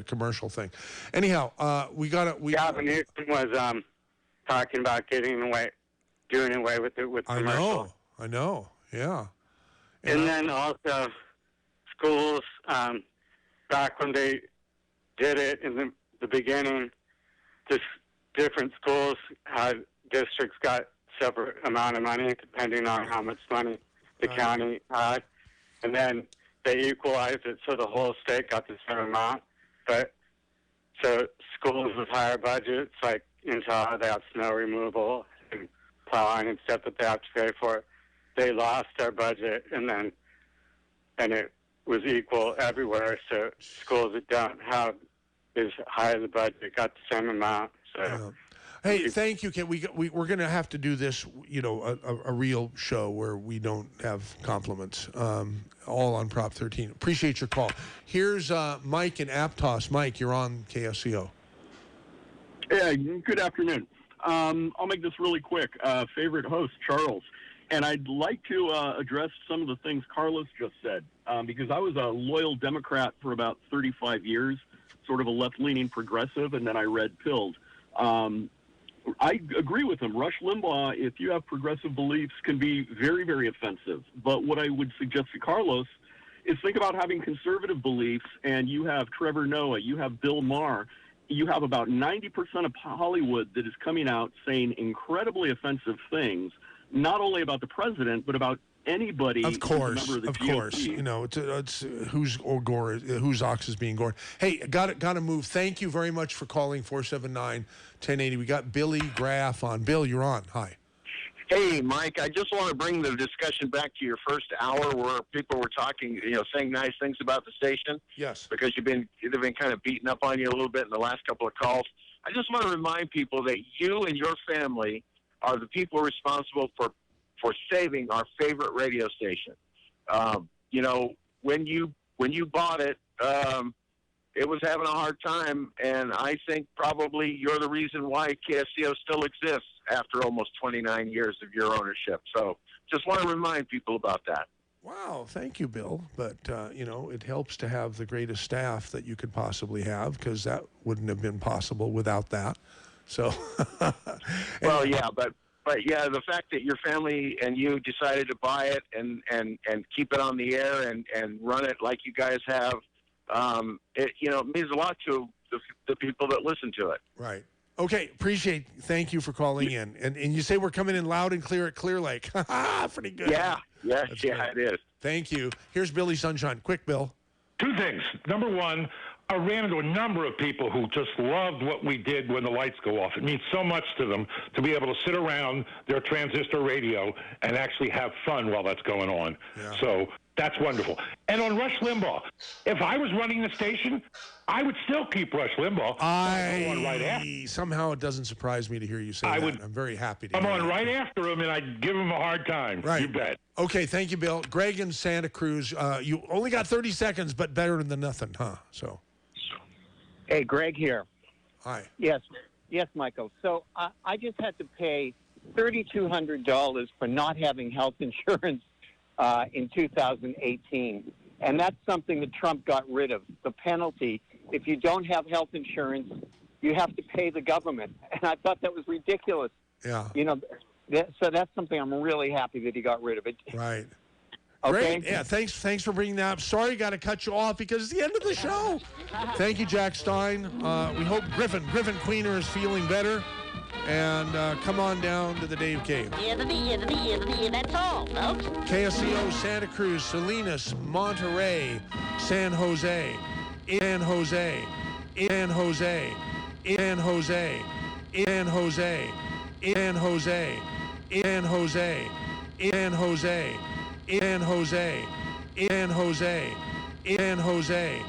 commercial thing. Anyhow, Gavin Newsom was talking about doing away with it with commercial. I know. Yeah. And then also schools, back when they did it in the beginning, just different schools districts got separate amount of money depending on how much money the county had. And then they equalized it so the whole state got the same amount. But so schools with higher budgets, like in Tahoe, they have snow removal and plowing and stuff that they have to pay for. They lost their budget, and it was equal everywhere. So schools that don't have as high as a budget got the same amount. So Hey, thank you, Ken. We're going to have to do this, a real show where we don't have compliments, all on Prop 13. Appreciate your call. Here's Mike in Aptos. Mike, you're on KSCO. Yeah, good afternoon. I'll make this really quick. Favorite host, Charles. And I'd like to address some of the things Carlos just said, because I was a loyal Democrat for about 35 years, sort of a left-leaning progressive, and then I red pilled. I agree with him. Rush Limbaugh, if you have progressive beliefs, can be very, very offensive. But what I would suggest to Carlos is think about having conservative beliefs, and you have Trevor Noah, you have Bill Maher, you have about 90% of Hollywood that is coming out saying incredibly offensive things, not only about the president, but about anybody. Of course, who's a member of the GOP. It's whose ox is being gored. Hey, got to move. Thank you very much for calling 479-1080. We got Billy Graff on. Bill, you're on. Hi. Hey, Mike, I just want to bring the discussion back to your first hour where people were talking, saying nice things about the station. Yes. Because they've been kind of beating up on you a little bit in the last couple of calls. I just want to remind people that you and your family are the people responsible for saving our favorite radio station. When you bought it, it was having a hard time, and I think probably you're the reason why KSCO still exists after almost 29 years of your ownership. So just want to remind people about that. Wow, thank you, Bill. But, it helps to have the greatest staff that you could possibly have, because that wouldn't have been possible without that. So, well, yeah, but yeah, the fact that your family and you decided to buy it and keep it on the air and run it like you guys have, it means a lot to the people that listen to it. Right. Okay, thank you for calling in. And you say we're coming in loud and clear at Clear Lake. Pretty good. Yeah, it is. Thank you. Here's Billy Sunshine. Quick, Bill. Two things. Number one, I ran into a number of people who just loved what we did when the lights go off. It means so much to them to be able to sit around their transistor radio and actually have fun while that's going on. Yeah. So that's wonderful. And on Rush Limbaugh, if I was running the station, I would still keep Rush Limbaugh. I'm on right after. Somehow it doesn't surprise me to hear you say that. I'm very happy to I'm hear on that. right after him, and I'd give him a hard time. Right. You bet. Okay, thank you, Bill. Greg in Santa Cruz, you only got 30 seconds, but better than nothing, huh? So. Hey, Greg here. Hi. Yes, Michael. So I just had to pay $3,200 for not having health insurance in 2018. And that's something that Trump got rid of. The penalty, if you don't have health insurance, you have to pay the government. And I thought that was ridiculous. Yeah. So that's something I'm really happy that he got rid of it. Right. Okay. Great. Yeah, thanks for bringing that up. Sorry, got to cut you off because it's the end of the show. Thank you, Jack Stein. We hope Griffin Queener is feeling better. And come on down to the Dave Cave. That's all, folks. KSCO, Santa Cruz, Salinas, Monterey, San Jose, San Jose, San Jose, San Jose, San Jose, San Jose, San Jose, San Jose, San Jose, San Jose, San Jose,